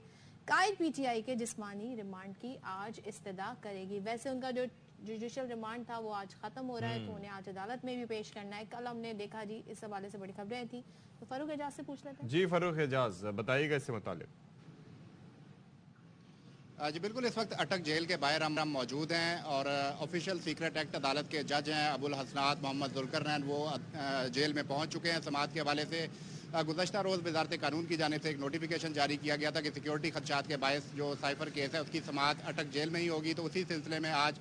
कायद पीटीआई के जिस्मानी रिमांड की आज इस्तदा करेगी। वैसे उनका जो जुडिशल रिमांड था वो आज खत्म हो रहा है, तो उन्हें आज अदालत में भी पेश करना है। कल हमने देखा जी इस हवाले से बड़ी खबरें थी, तो फारूक एजाज से पूछ लेते हैं। जी फारूक एजाज बताइएगा इससे मुतालिक। जी बिल्कुल, इस वक्त अटक जेल के बाहर हम मौजूद हैं और ऑफिशियल सीक्रेट एक्ट अदालत के जज हैं अबुल हसनात मोहम्मद जुल्करनैन, वो जेल में पहुंच चुके हैं। समाअत के हवाले से गुज़श्ता रोज़ वज़ारत कानून की जानिब से एक नोटिफिकेशन जारी किया गया था कि सिक्योरिटी खदशात के बायस जो साइफर केस है उसकी समाअत अटक जेल में ही होगी। तो उसी सिलसिले में आज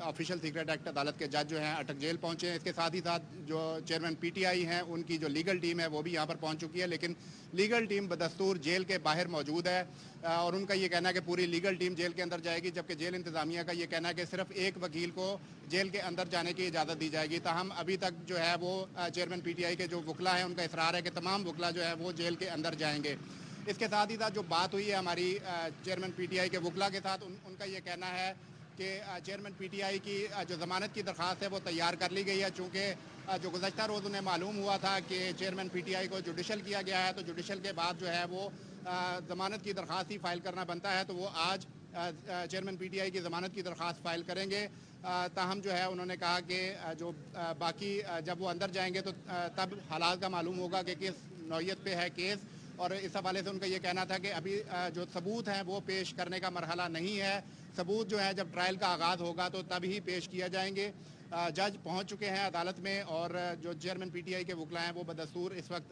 ऑफिशियल सीक्रेट एक्ट अदालत के जज जो हैं अटक जेल पहुंचे हैं। इसके साथ ही साथ जो चेयरमैन पीटीआई हैं उनकी जो लीगल टीम है वो भी यहाँ पर पहुंच चुकी है, लेकिन लीगल टीम बदस्तूर जेल के बाहर मौजूद है, और उनका ये कहना है कि पूरी लीगल टीम जेल के अंदर जाएगी, जबकि जेल इंतजामिया का ये कहना है कि सिर्फ एक वकील को जेल के अंदर जाने की इजाज़त दी जाएगी। ताहम अभी तक जो है वो चेयरमैन पीटीआई के जो वकला हैं उनका इसरार है कि तमाम वकला जो है वो जेल के अंदर जाएंगे। इसके साथ ही साथ जो बात हुई है हमारी चेयरमैन पीटीआई के वकला के साथ, उनका ये कहना है कि चेयरमैन पीटीआई की जो ज़मानत की दरख्वास्त है वो तैयार कर ली गई है, चूँकि जो गुज़श्ता रोज़ उन्हें मालूम हुआ था कि चेयरमैन पीटीआई को जुडिशल किया गया है, तो जुडिशल के बाद जो है वो ज़मानत की दरख्वास्त ही फ़ाइल करना बनता है, तो वो आज चेयरमैन PTI की ज़मानत की दरख्वास्त फ़ाइल करेंगे। ताहम जो है उन्होंने कहा कि जो बाकी जब वो अंदर जाएंगे तो तब हालात का मालूम होगा कि किस नौयत पे है केस, और इस हवाले से उनका ये कहना था कि अभी जो सबूत हैं वो पेश करने का मरहला नहीं है। सबूत जो है जब ट्रायल का आगाज़ होगा तो तब ही पेश किया जाएंगे। जज पहुंच चुके हैं अदालत में और जो चेयरमैन PTI के वकला हैं वो बदस्तूर इस वक्त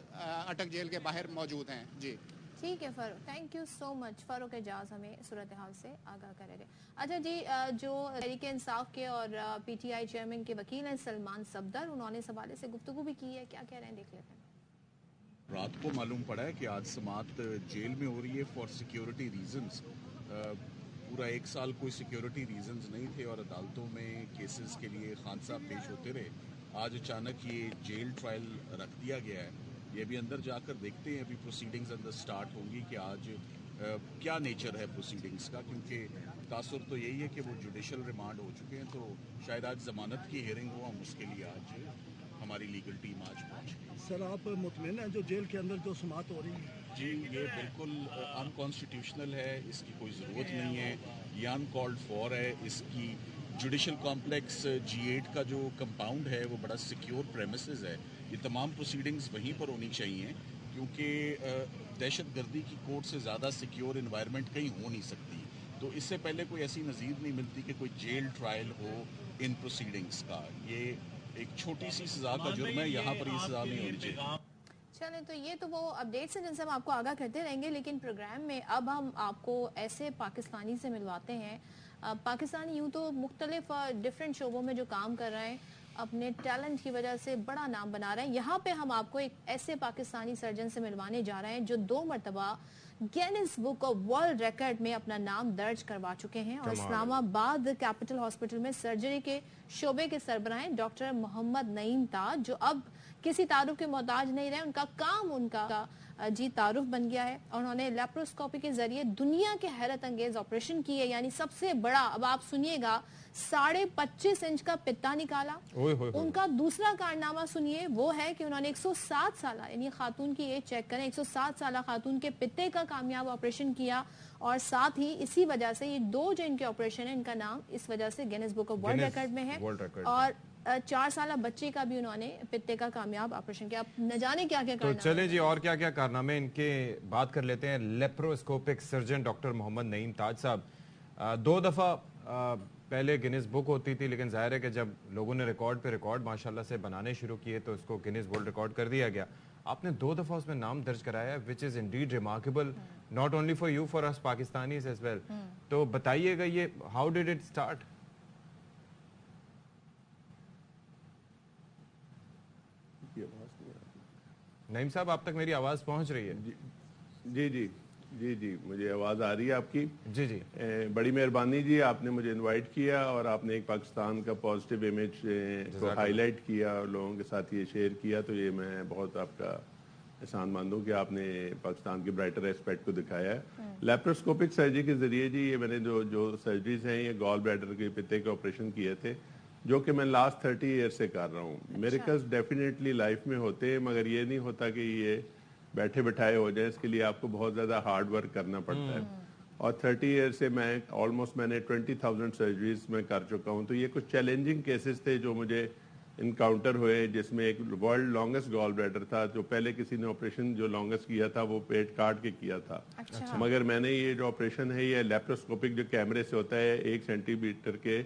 अटक जेल के बाहर मौजूद हैं। जी ठीक है Farooq, thank you so much. Farooq Ejaz हमें सूरत हाल से आगाह करेंगे। अच्छा जी, जो तहरीक इंसाफ के और PTI चेयरमैन के वकील हैं सलमान सफदर, उन्होंने इस हवाले से गुफ्तगू भी की है, क्या कह रहे हैं देख लेते हैं। रात को मालूम पड़ा है कि आज समात जेल में हो रही है फॉर सिक्योरिटी रीजंस। पूरा 1 साल कोई सिक्योरिटी रीजंस नहीं थे और अदालतों में केसेस के लिए खान साहब पेश होते रहे। आज अचानक ये जेल ट्रायल रख दिया गया है। ये भी अंदर जाकर देखते हैं, अभी प्रोसीडिंग्स अंदर स्टार्ट होंगी कि आज क्या नेचर है प्रोसीडिंग्स का, क्योंकि तासुर तो यही है कि वो जुडिशल रिमांड हो चुके हैं, तो शायद आज जमानत की हियरिंग हो, हम उसके लिए आज हमारी लीगल टीम आज पहुंच गई। सर आप मुतमईन हैं जो जेल के अंदर जो समात हो रही है? जी, ये बिल्कुल अनकॉन्स्टिट्यूशनल है, इसकी कोई ज़रूरत नहीं है, ये अनकॉल्ड फॉर है। इसकी जुडिशल कॉम्प्लेक्स G8 का जो कंपाउंड है वो बड़ा सिक्योर प्रेमिसेस है। ये तमाम प्रोसीडिंग्स वहीं पर होनी चाहिए, क्योंकि दहशत गर्दी की कोर्ट से ज़्यादा सिक्योर इन्वायरमेंट कहीं हो नहीं सकती। तो इससे पहले कोई ऐसी नज़ीर नहीं मिलती कि कोई जेल ट्रायल हो इन प्रोसीडिंग्स का। ये एक छोटी सी सज़ा का जुर्म है, यहाँ पर ये सज़ा नहीं होनी चाहिए। चलें, तो ये तो वो अपडेट्स हैं जिनसे हम आपको आगाह करते रहेंगे, लेकिन प्रोग्राम में अब हम आपको ऐसे पाकिस्तानी से मिलवाते हैं। पाकिस्तानी यूँ तो मुख्तलिफ डिफरेंट शोबों में जो काम कर रहे हैं, अपने टैलेंट की वजह से बड़ा नाम बना रहे हैं। यहाँ पे हम आपको एक ऐसे पाकिस्तानी सर्जन से मिलवाने जा रहे हैं जो 2 मरतबा Guinness book of world record में अपना नाम दर्ज करवा चुके हैं और इस्लामाबाद कैपिटल हॉस्पिटल में सर्जरी के शोबे के सरबराह डॉक्टर मोहम्मद नईम ताज, जो अब किसी तारुफ के मोहताज नहीं रहे। उनका काम उनका जी तारुफ बन गया है और उन्होंने लेप्रोस्कोपी के जरिए दुनिया के हैरत अंगेज ऑपरेशन किए, यानी सबसे बड़ा, अब आप सुनिएगा, 25.5 इंच का पित्ता निकाला। उनका दूसरा कारनामा सुनिए, वो है कि उन्होंने 107 साल, यानी खातून की एज चेक करें, 107 साल खातून के पित्ते का कामयाब ऑपरेशन किया और साथ ही इसी वजह से ये 2 जो इनके ऑपरेशन है, इनका नाम इस वजह से Guinness book of world record में है। और 4 साल बच्चे का भी उन्होंने पित्ते का कामयाब ऑपरेशन किया। अब न जाने क्या क्या तो चले जी, और क्या क्या कारनामे इनके बात कर लेते हैं। Laparoscopic surgeon doctor Mohammad Naeem Taj साहब 2 दफा पहले गिनीज बुक होती थी, लेकिन जाहिर है कि जब लोगों ने रिकॉर्ड पे रिकॉर्ड माशाल्लाह से बनाने शुरू किए तो इसको गिनीज वर्ल्ड रिकॉर्ड कर दिया गया। आपने 2 दफा उसमें नाम दर्ज कराया, which is indeed remarkable, not only for you, for us Pakistanis as well. तो बताइएगा ये how did it start? Naeem साहब, आप तक मेरी आवाज पहुंच रही है? जी, मुझे आवाज आ रही है आपकी। जी। बड़ी मेहरबानी जी, आपने मुझे इनवाइट किया और आपने एक पाकिस्तान का पॉजिटिव इमेज को हाईलाइट किया और लोगों के साथ ये शेयर किया, तो ये मैं बहुत आपका एहसानमंद हूँ कि आपने पाकिस्तान के ब्राइटर एस्पेक्ट को दिखाया है। लेप्रोस्कोपिक सर्जरी के जरिए जी, ये मैंने जो सर्जरीज हैं, ये गॉल ब्लैडर के पित्ते के ऑपरेशन किए थे, जो कि मैं लास्ट 30 ईयर से कर रहा हूँ। मिरेकल्स डेफिनेटली लाइफ में होते हैं, मगर ये नहीं होता कि ये बैठे बिठाए हो जाए। इसके लिए आपको बहुत ज़्यादा हार्ड वर्क करना पड़ता है। और 30 ईयर से मैंने 20,000 सर्जरीज में कर चुका हूँ। तो ये कुछ चैलेंजिंग केसेस थे जो मुझे इनकाउंटर हुए, जिसमें एक वर्ल्ड लॉन्गेस्ट गॉल ब्लैडर था, जो पहले किसी ने ऑपरेशन जो लॉन्गेस्ट किया था वो पेट काट के किया था। मगर मैंने ये जो ऑपरेशन है, ये लेप्रोस्कोपिक जो कैमरे से होता है, 1 सेंटीमीटर के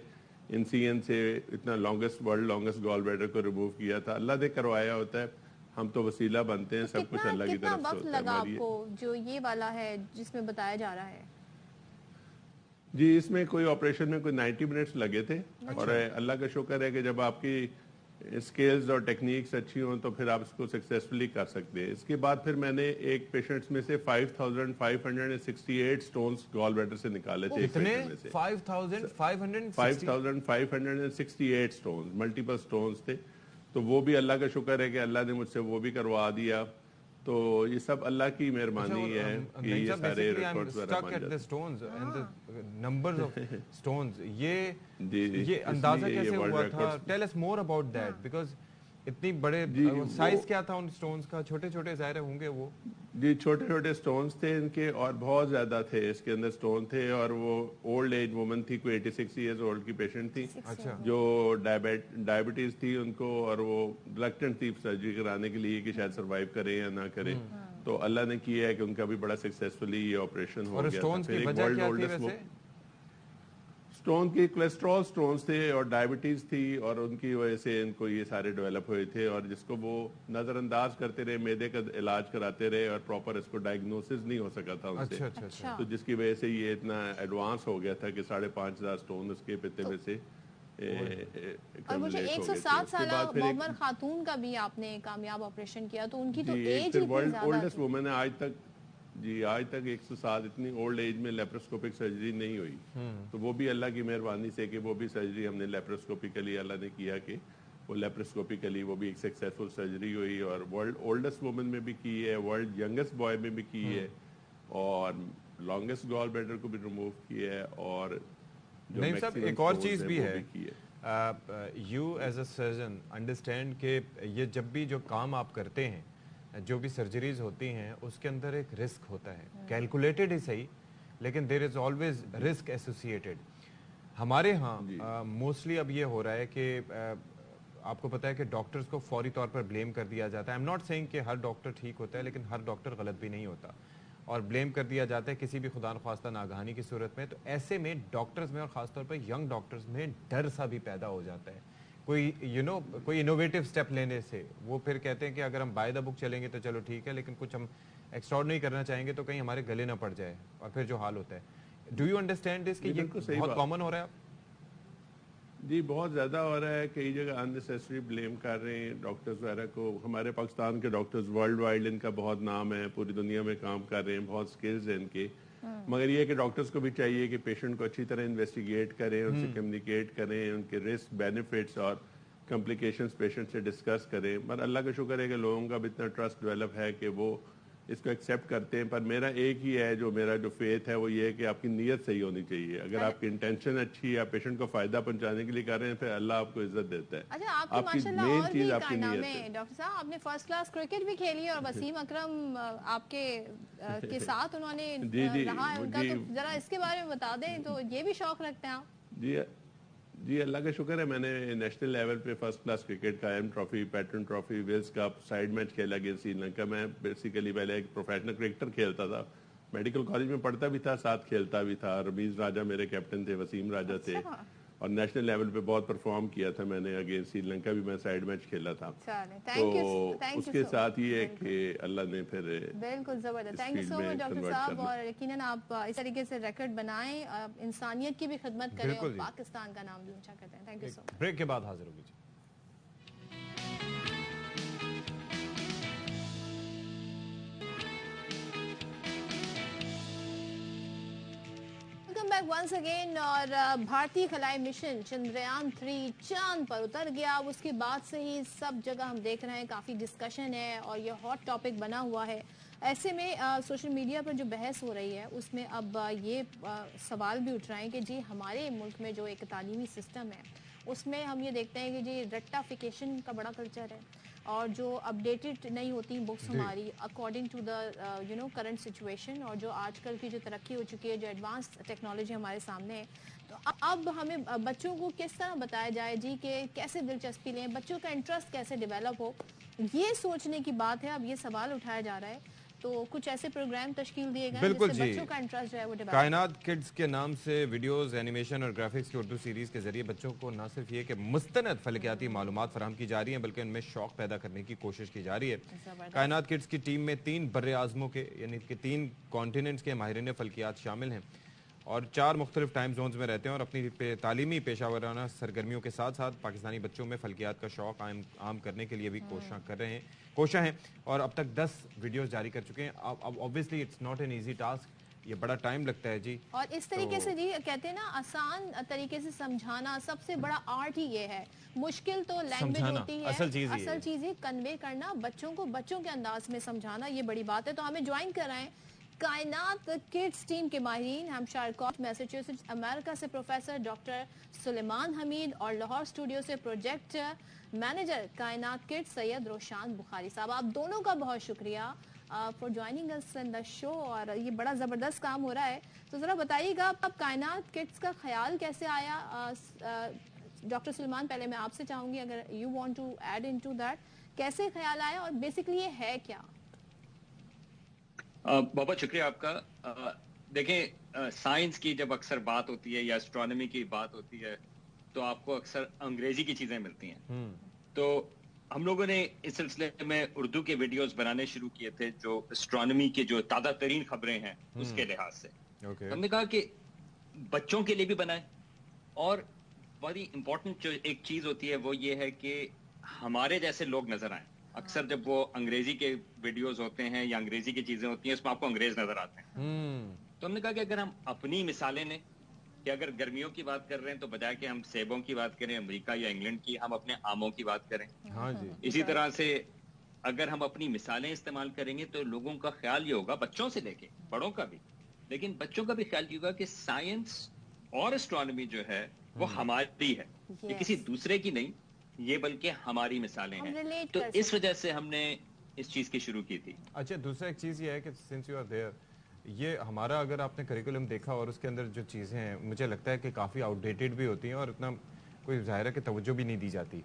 इंसिजन से इतना वर्ल्ड लॉन्गेस्ट गॉल ब्लैडर को रिमूव किया था। अल्लाह ने करवाया होता है, हम तो वसीला बनते हैं, सब कुछ अल्लाह की तरफ से होता है। आपको जो ये वाला है जिसमें बताया जा रहा है जी, इसमें कोई ऑपरेशन में कोई 90 मिनट्स लगे थे। और अल्लाह का शुक्र है कि जब आपकी स्केल्स और टेक्निक्स अच्छी हों तो फिर आप इसको सक्सेसफुली कर सकते हैं। इसके बाद फिर मैंने एक पेशेंट्स में से 5,568 स्टोन्स गॉल ब्लैडर से निकाले थे। कितने? 5,568 स्टोन्स, मल्टीपल स्टोन्स थे। तो वो भी अल्लाह का शुक्र है कि अल्लाह ने मुझसे वो भी करवा दिया। तो ये सब अल्लाह की मेहरबानी है कि ये सारे रिकॉर्ड्स वगैरह बन जाते हैं। नंबर्स ऑफ स्टोन्स, ये अंदाजा कैसे हुआ था? Tell us more about that, because इतनी बड़े साइज क्या था उन स्टोन्स का? छोटे छोटे ज़ाहिर होंगे वो। जी छोटे छोटे स्टोन्स थे इनके और बहुत ज्यादा थे इसके अंदर स्टोन थे। और वो ओल्ड एज वुमन थी, कोई 86 ईयर्स ओल्ड की पेशेंट थी। अच्छा। जो डायबिटीज थी उनको, और वो रिलक्टेंट थी सर्जरी कराने के लिए कि शायद सर्वाइव करें या ना करें। तो अल्लाह ने किया है कि उनका भी बड़ा सक्सेसफुली ये ऑपरेशन हो गया था। फिर एक वर्ल्ड ओल्डेस्ट स्टोन की कोलेस्ट्रॉल स्टोन्स थे और डायबिटीज थी और उनकी वजह से इनको ये सारे डेवलप हुए थे। और जिसको वो नजरअंदाज करते रहे, मैदे का इलाज कराते रहे और प्रॉपर इसको डायग्नोसिस नहीं हो सका था उनसे। अच्छा। तो जिसकी वजह से ये इतना एडवांस हो गया था कि 5,500 स्टोन उसके पित्ते में से और मुझे 107 साल मोहम्मद खातून का भी आपने कामयाब ऑपरेशन किया, तो उनकी तो एज ही वर्ल्ड ओल्डेस्ट वुमन है आज तक 107 इतनी ओल्ड एज में लेप्रोस्कोपिक सर्जरी नहीं हुई। तो वो भी अल्लाह की मेहरबानी से कि वो भी सर्जरी हमने लेप्रोस्कोपिकली अल्लाह ने किया कि वो लेप्रोस्कोपिकली वो भी एक सक्सेसफुल सर्जरी हुई। और वर्ल्ड ओल्डेस्ट वुमन में भी की है, वर्ल्ड यंगेस्ट बॉय में भी की है, और लॉन्गेस्ट गॉल ब्लैडर को भी रिमूव किया है। और नहीं साहब, एक और चीज भी है, you as a surgeon understand कि ये जब भी जो काम आप करते हैं, जो भी सर्जरीज होती हैं, उसके अंदर एक रिस्क होता है, कैलकुलेटेड ही सही, लेकिन there is always risk associated. हमारे यहाँ मोस्टली अब ये हो रहा है कि आपको पता है कि डॉक्टर्स को फौरी तौर पर ब्लेम कर दिया जाता है। आई एम नॉट सेइंग कि हर डॉक्टर ठीक होता है, लेकिन हर डॉक्टर गलत भी नहीं होता, और ब्लेम कर दिया जाता है किसी भी खुदा न ख्वास्ता नागहानी की सूरत में। तो ऐसे में डॉक्टर्स में, और ख़ासतौर पर यंग डॉक्टर्स में, डर सा भी पैदा हो जाता है। कोई इनोवेटिव स्टेप लेने से वो फिर कहते हैं कि अगर हम बाय द बुक चलेंगे तो चलो ठीक है, लेकिन कुछ हम एक्स्ट्राऑर्डिनरी करना चाहेंगे तो कहीं हमारे गले ना पड़ जाए, और फिर जो हाल होता है। डू यू अंडरस्टैंड दिस कि ये बहुत कॉमन हो रहा है? जी बहुत ज़्यादा हो रहा है। कई जगह अननेसेसरी ब्लेम कर रहे हैं डॉक्टर्स वगैरह को। हमारे पाकिस्तान के डॉक्टर्स वर्ल्ड वाइड इनका बहुत नाम है, पूरी दुनिया में काम कर रहे हैं, बहुत स्किल्स हैं इनके। मगर ये कि डॉक्टर्स को भी चाहिए कि पेशेंट को अच्छी तरह इन्वेस्टिगेट करें, उनसे कम्युनिकेट करें, उनके रिस्क बेनिफिट्स और कॉम्प्लिकेशंस पेशेंट से डिस्कस करें। मगर अल्लाह का शुक्र है कि लोगों का भी इतना ट्रस्ट डेवलप है कि वो इसको एक्सेप्ट करते हैं। पर मेरा एक ही है, जो मेरा जो फेथ है वो ये है कि आपकी नीयत सही होनी चाहिए। अगर आपकी इंटेंशन अच्छी है, पेशेंट को फायदा पहुंचाने के लिए कर रहे हैं, फिर अल्लाह आपको इज्जत देता है। अच्छा, आपकी मेन चीज आपकी नीयत है। डॉक्टर साहब, आपने फर्स्ट क्लास क्रिकेट भी खेली और वसीम अकरम आपके के साथ उन्होंने रहा है उनका, तो जरा इसके बारे में बता दें। तो ये भी शौक रखते हैं आप? जी अल्लाह का शुक्र है, मैंने नेशनल लेवल पे फर्स्ट क्लास क्रिकेट का M trophy, pattern trophy, Wales cup side match खेला अगेंस्ट श्रीलंका। मैं बेसिकली पहले एक प्रोफेशनल क्रिकेटर खेलता था, मेडिकल कॉलेज में पढ़ता भी था, साथ खेलता भी था। रमीज राजा मेरे कैप्टन थे, वसीम राजा थे, और नेशनल लेवल पे बहुत परफॉर्म किया था मैंने। अगेंस्ट श्रीलंका भी मैं साइड मैच खेला था। तो उसके साथ ही है कि अल्लाह ने फिर बिल्कुल जबरदस्त। Thank you so much doctor साहब, और यकीनन आप इस तरीके से रिकॉर्ड बनाएं, इंसानियत की भी खिदमत करें और पाकिस्तान का नाम भी ऊंचा करते हैं। Thank you so much. Break के बाद हाजिर होगी। Back once again. और भारतीय खलाई मिशन चंद्रयान 3 चांद पर उतर गया। अब उसके बाद से ही सब जगह हम देख रहे हैं काफ़ी डिस्कशन है और ये हॉट टॉपिक बना हुआ है। ऐसे में सोशल मीडिया पर जो बहस हो रही है उसमें अब ये सवाल भी उठ रहे हैं कि जी हमारे मुल्क में जो एक तालीमी सिस्टम है उसमें हम ये देखते हैं कि जी रट्टाफिकेशन का बड़ा कल्चर है, और जो अपडेटेड नहीं होती बुक्स हमारी according to the current situation, और जो आजकल की जो तरक्की हो चुकी है, जो एडवांस टेक्नोलॉजी हमारे सामने है। तो अब हमें बच्चों को किस तरह बताया जाए जी कि कैसे दिलचस्पी लें, बच्चों का इंटरेस्ट कैसे डेवलप हो, ये सोचने की बात है। अब ये सवाल उठाया जा रहा है, तो कुछ ऐसे प्रोग्राम तश्कील दिए गए बिल्कुल जिससे बच्चों का इंटरेस्ट जो है वो डेवलप। कायनात किड्स के नाम से वीडियोस, एनिमेशन और ग्राफिक्स की उर्दू सीरीज के जरिए बच्चों को न सिर्फ ये कि मुस्तनद फलकियाती मालूमात फराहम की जा रही हैं, बल्कि उनमें शौक पैदा करने की कोशिश की जा रही है। कायनात किड्स की टीम में 3 बर्रे आज़मों के यानी कि 3 कॉन्टिनेंट्स के माहिरीन फलकियात शामिल हैं और 4 मुख्तलिफ टाइम जोन्स में रहते हैं, और अपनी तालीमी पेशावराना सरगर्मियों के साथ साथ पाकिस्तानी बच्चों में फलकियात का शौक आम करने के लिए भी कोशिश हैं, और अब तक 10 वीडियोस जारी कर चुके हैं। अब obviously it's not an easy task, ये बड़ा टाइम लगता है जी। और इस तरीके से जी कहते हैं ना, आसान तरीके से समझाना सबसे बड़ा आर्ट ही ये है। मुश्किल तो लैंग्वेज होती है, असल चीज़ ही कन्वे करना, बच्चों को बच्चों के अंदाज में समझाना, ये बड़ी बात है। तो हमें ज्वाइन कराएं कायनात किड्स टीम के माहिरीन हैम्पशायर कोर्ट मैसाचुसेट्स अमेरिका से प्रोफेसर डॉक्टर सुलेमान हमीद और लाहौर स्टूडियो से प्रोजेक्ट मैनेजर कायनात किड्स सैयद रोशान बुखारी साहब, आप दोनों का बहुत शुक्रिया for joining us in the show. और ये बड़ा ज़बरदस्त काम हो रहा है, तो ज़रा बताइएगा अब कायनात किड्स का ख्याल कैसे आया? डॉक्टर सुलेमान, पहले मैं आपसे चाहूँगी अगर you want to add into that, कैसे ख्याल आया और बेसिकली ये है क्या? बहुत शुक्रिया आपका। देखें, साइंस की जब अक्सर बात होती है या एस्ट्रोनॉमी की बात होती है तो आपको अक्सर अंग्रेजी की चीजें मिलती हैं। तो हम लोगों ने इस सिलसिले में उर्दू के वीडियोस बनाने शुरू किए थे जो एस्ट्रोनॉमी के जो ताज़ा तरीन खबरें हैं उसके लिहाज से। हमने कहा कि बच्चों के लिए भी बनाए, और बड़ी इंपॉर्टेंट जो एक चीज होती है वो ये है कि हमारे जैसे लोग नजर आए। अक्सर जब वो अंग्रेजी के वीडियोस होते हैं या अंग्रेजी की चीजें होती हैं उसमें आपको अंग्रेज नजर आते हैं। तो हमने कहा कि अगर हम अपनी मिसालें लें कि अगर गर्मियों की बात कर रहे हैं तो बजाय कि हम सेबों की बात करें अमेरिका या इंग्लैंड की, हम अपने आमों की बात करें। हाँ जी। इसी तरह से अगर हम अपनी मिसालें इस्तेमाल करेंगे तो लोगों का ख्याल ये होगा, बच्चों से लेके बड़ों का भी, लेकिन बच्चों का भी ख्याल ये होगा कि साइंस और एस्ट्रोनॉमी जो है वो हमारी है, ये किसी दूसरे की नहीं, ये बल्कि हमारी मिसालें हैं। तो इस वजह से हमने इस चीज की शुरू की थी। अच्छा, दूसरा एक चीज ये है कि सिंस यू आर देयर, ये हमारा अगर आपने करिकुलम देखा और उसके अंदर जो चीज़ें हैं मुझे लगता है कि काफ़ी आउटडेटेड भी होती हैं और इतना कोई ज़ाहिर है कि तवज्जो भी नहीं दी जाती।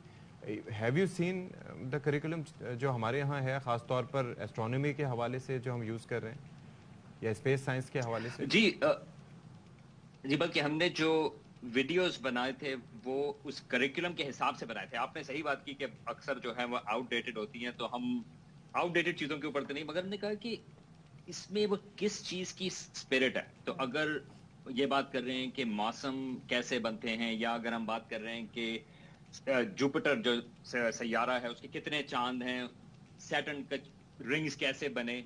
Have you seen the curriculum जो हमारे यहाँ है, ख़ास तौर पर एस्ट्रोनॉमी के हवाले से जो हम यूज़ कर रहे हैं या स्पेस साइंस के हवाले से? जी बल्कि हमने जो वीडियोस बनाए थे वो उस करिकुलम के हिसाब से बनाए थे। आपने सही बात की कि अक्सर जो है वो आउटडेटेड होती हैं, तो हम आउटडेटेड चीज़ों के ऊपर तो नहीं, मगर हमने कहा कि इसमें वो किस चीज की स्पिरिट है। तो अगर ये बात कर रहे हैं कि मौसम कैसे बनते हैं, या अगर हम बात कर रहे हैं कि जुपिटर जो सैयारा है उसके कितने चांद हैं, सैटर्न के रिंग्स कैसे बने,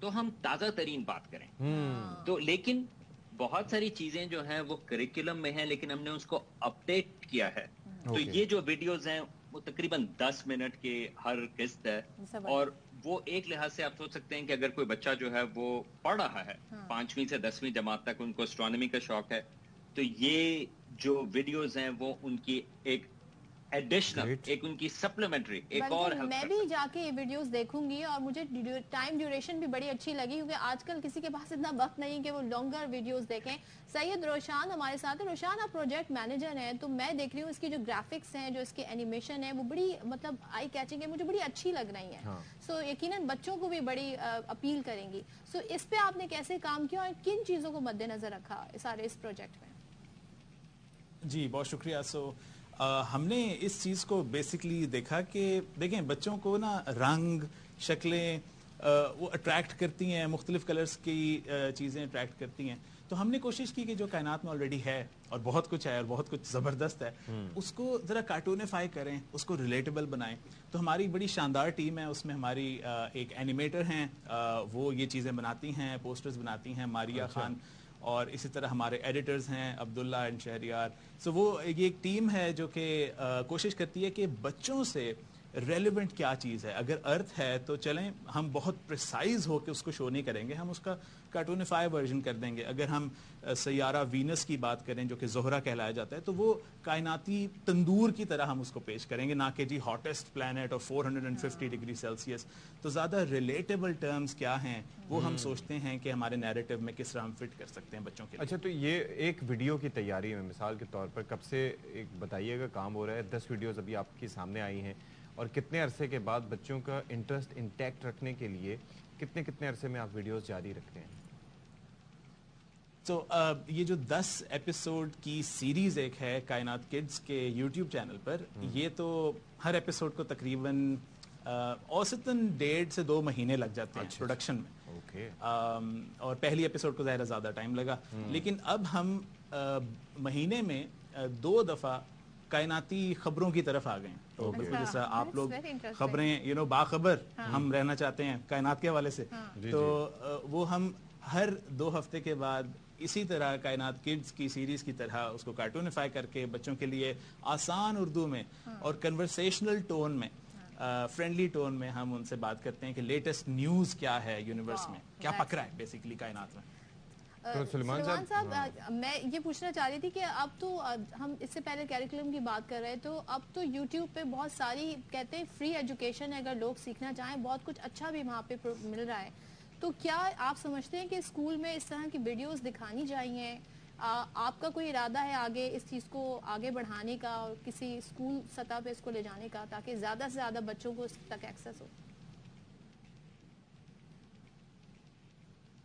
तो हम ताजा तरीन बात करें। तो लेकिन बहुत सारी चीजें जो हैं वो करिकुलम में हैं लेकिन हमने उसको अपडेट किया है। तो ये जो वीडियोस हैं वो तकरीबन 10 मिनट के हर किस्त है, और वो एक लिहाज से आप सोच सकते हैं कि अगर कोई बच्चा जो है वो पढ़ रहा है 5वीं से 10वीं जमात तक, उनको एस्ट्रोनॉमी का शौक है, तो ये जो वीडियोस हैं वो उनकी एक एडिशनल, एक उनकी सप्लीमेंट्री, एक और हेल्प। मैं भी जाके ये वीडियोस देखूंगी और मुझे टाइम ड्यूरेशन भी बड़ी अच्छी लगी क्योंकि आजकल किसी के पास इतना वक्त नहीं कि वो लॉन्गर वीडियोस देखें। सैयद रोशान हमारे साथ है। रोशान, आप प्रोजेक्ट मैनेजर हैं, तो मैं देख रही हूँ इसकी जो ग्राफिक्स हैं, जो इसकी एनिमेशन है वो बड़ी मतलब आई कैचिंग है, मुझे बड़ी अच्छी लग रही है। सो यकीनन बच्चों को भी बड़ी अपील करेंगी। सो इस पे आपने कैसे काम किया और किन चीजों को मद्देनजर रखा सारे इस प्रोजेक्ट में? जी बहुत शुक्रिया। हमने इस चीज़ को बेसिकली देखा कि देखें बच्चों को ना रंग, शक्लें वो अट्रैक्ट करती हैं, मुख्तलिफ कलर्स की चीज़ें अट्रैक्ट करती हैं। तो हमने कोशिश की कि जो कायनात में ऑलरेडी है और बहुत कुछ है और बहुत कुछ ज़बरदस्त है, उसको ज़रा कार्टूनिफाई करें, उसको रिलेटेबल बनाएं। तो हमारी बड़ी शानदार टीम है, उसमें हमारी एक एनिमेटर हैं, वो ये चीज़ें बनाती हैं, पोस्टर्स बनाती हैं, मारिया खान, और इसी तरह हमारे एडिटर्स हैं अब्दुल्ला एंड शहरियार। सो वो ये एक टीम है जो कि कोशिश करती है कि बच्चों से रेलिवेंट क्या चीज़ है। अगर अर्थ है तो चलें हम बहुत प्रिसाइज होकर उसको शो नहीं करेंगे, हम उसका कार्टूनिफाई वर्जन कर देंगे। अगर हम सैयारा वीनस की बात करें जो कि ज़ोहरा कहलाया जाता है, तो वो कायनाती तंदूर की तरह हम उसको पेश करेंगे, ना कि जी हॉटेस्ट प्लैनेट और 450 डिग्री सेल्सियस। तो ज़्यादा रिलेटेबल टर्म्स क्या हैं वो हम सोचते हैं कि हमारे नैरेटिव में किस तरह हम फिट कर सकते हैं बच्चों के लिए। अच्छा, तो ये एक वीडियो की तैयारी में मिसाल के तौर पर कब से एक बताइएगा काम हो रहा है? 10 वीडियोज़ अभी आपके सामने आई हैं, और कितने अरसे के बाद बच्चों का इंटरेस्ट इंटैक्ट रखने के लिए कितने कितने अरसे में आप वीडियोस जारी रखते हैं? तो ये जो 10 एपिसोड की सीरीज एक है कायनात किड्स के यूट्यूब चैनल पर, ये तो हर एपिसोड को तकरीबन औसतन 1.5 से 2 महीने लग जाते हैं प्रोडक्शन में। ओके। और पहली एपिसोड को ज़्यादा टाइम लगा, लेकिन अब हम महीने में 2 दफ़ा कायनाती खबरों की तरफ आ गए हैं। तो बिल्कुल जैसा आप लोग खबरें बाखबर हम रहना चाहते हैं कायनात के हवाले से, तो वो हम हर 2 हफ्ते के बाद इसी तरह कायनात किड्स की सीरीज की तरह उसको कार्टूनिफाई करके बच्चों के लिए आसान उर्दू में और कन्वर्सेशनल टोन में फ्रेंडली टोन में हम उनसे बात करते हैं कि लेटेस्ट न्यूज़ क्या है यूनिवर्स में, क्या पक रहा है बेसिकली कायनात में। तो सुलेमान साहब मैं ये पूछना चाह रही थी कि अब तो हम इससे पहले कैरिकुलम की बात कर रहे हैं, तो अब तो YouTube पे बहुत सारी कहते हैं फ्री एजुकेशन है, अगर लोग सीखना चाहें बहुत कुछ अच्छा भी वहाँ पे मिल रहा है। तो क्या आप समझते हैं कि स्कूल में इस तरह की वीडियोस दिखानी चाहिए? आपका कोई इरादा है आगे इस चीज़ को आगे बढ़ाने का और किसी स्कूल सतह पे इसको ले जाने का, ताकि ज़्यादा से ज़्यादा बच्चों को इस तक एक्सेस हो?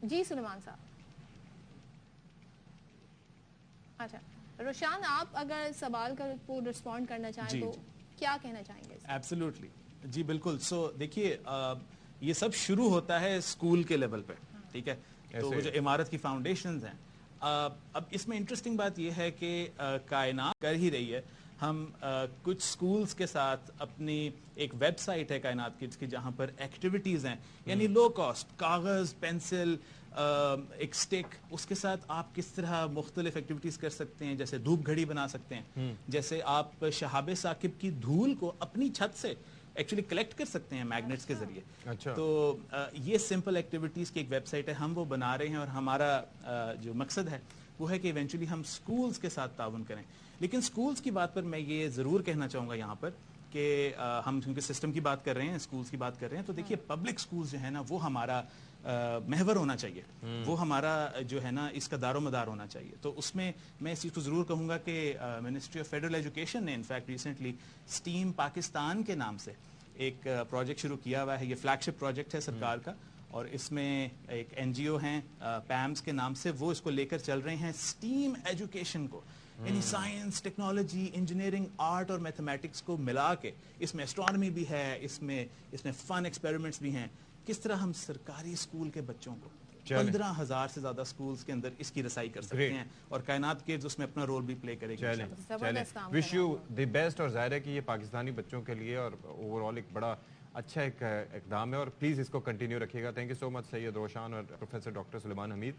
जी सुलेमान साहब। अच्छा रोशान, आप अगर सवाल को रिस्पॉन्ड करना चाहें तो क्या कहना चाहेंगे? एब्सोल्युटली जी बिल्कुल। सो देखिए ये सब शुरू होता है स्कूल के लेवल पे, ठीक है? तो वो जो इमारत की फाउंडेशंस हैं, अब इसमें इंटरेस्टिंग बात ये है कि कायनात कर ही रही है। हम कुछ स्कूल्स के साथ अपनी एक वेबसाइट है कायनात किड्स की, जहां पर एक्टिविटीज हैं, यानी लो कॉस्ट, कागज, पेंसिल, एक स्टिक, उसके साथ आप किस तरह मुख्तलिफ एक्टिविटीज कर सकते हैं। जैसे धूप घड़ी बना सकते हैं, जैसे आप शहाबे साकिब की धूल को अपनी छत से एक्चुअली कलेक्ट कर सकते हैं मैग्नेट्स के जरिए। अच्छा। तो ये सिंपल एक्टिविटीज की एक वेबसाइट है, हम वो बना रहे हैं, और हमारा जो मकसद है वो है कि इवेंचुअली हम स्कूल्स के साथ ताउन करें। लेकिन स्कूल्स की बात पर मैं ये जरूर कहना चाहूंगा यहाँ पर कि हम क्योंकि सिस्टम की बात कर रहे हैं, स्कूल्स की बात कर रहे हैं, तो देखिए पब्लिक स्कूल्स जो है ना वो हमारा महवर होना चाहिए, वो हमारा जो है ना इसका दारोमदार होना चाहिए। तो उसमें मैं इस चीज़ को ज़रूर कहूँगा कि मिनिस्ट्री ऑफ फेडरल एजुकेशन ने इनफैक्ट रिसेंटली स्टीम पाकिस्तान के नाम से एक प्रोजेक्ट शुरू किया हुआ है। ये फ्लैगशिप प्रोजेक्ट है सरकार का, और इसमें एक NGO हैं पैम्स के नाम से, वो इसको लेकर चल रहे हैं स्टीम एजुकेशन को, यानी साइंस, टेक्नोलॉजी, इंजीनियरिंग, आर्ट और मैथमेटिक्स को मिला के। इसमें एस्ट्रोनॉमी भी है, इसमें फन एक्सपेरिमेंट्स भी हैं। किस तरह हम सरकारी स्कूल के बच्चों को 15,000 से ज्यादा स्कूल्स के अंदर इसकी रसाई कर सकते हैं, और कायनात किड्स उसमें अपना रोल भी प्ले करेगी। Wish you the best. और जाहिर है कि ये पाकिस्तानी बच्चों के लिए और ओवरऑल एक बड़ा अच्छा एक इकदाम है, और प्लीज़ इसको कंटिन्यू रखिएगा। Thank you so much Syed Roshan और प्रोफेसर डॉक्टर सुलेमान हमीद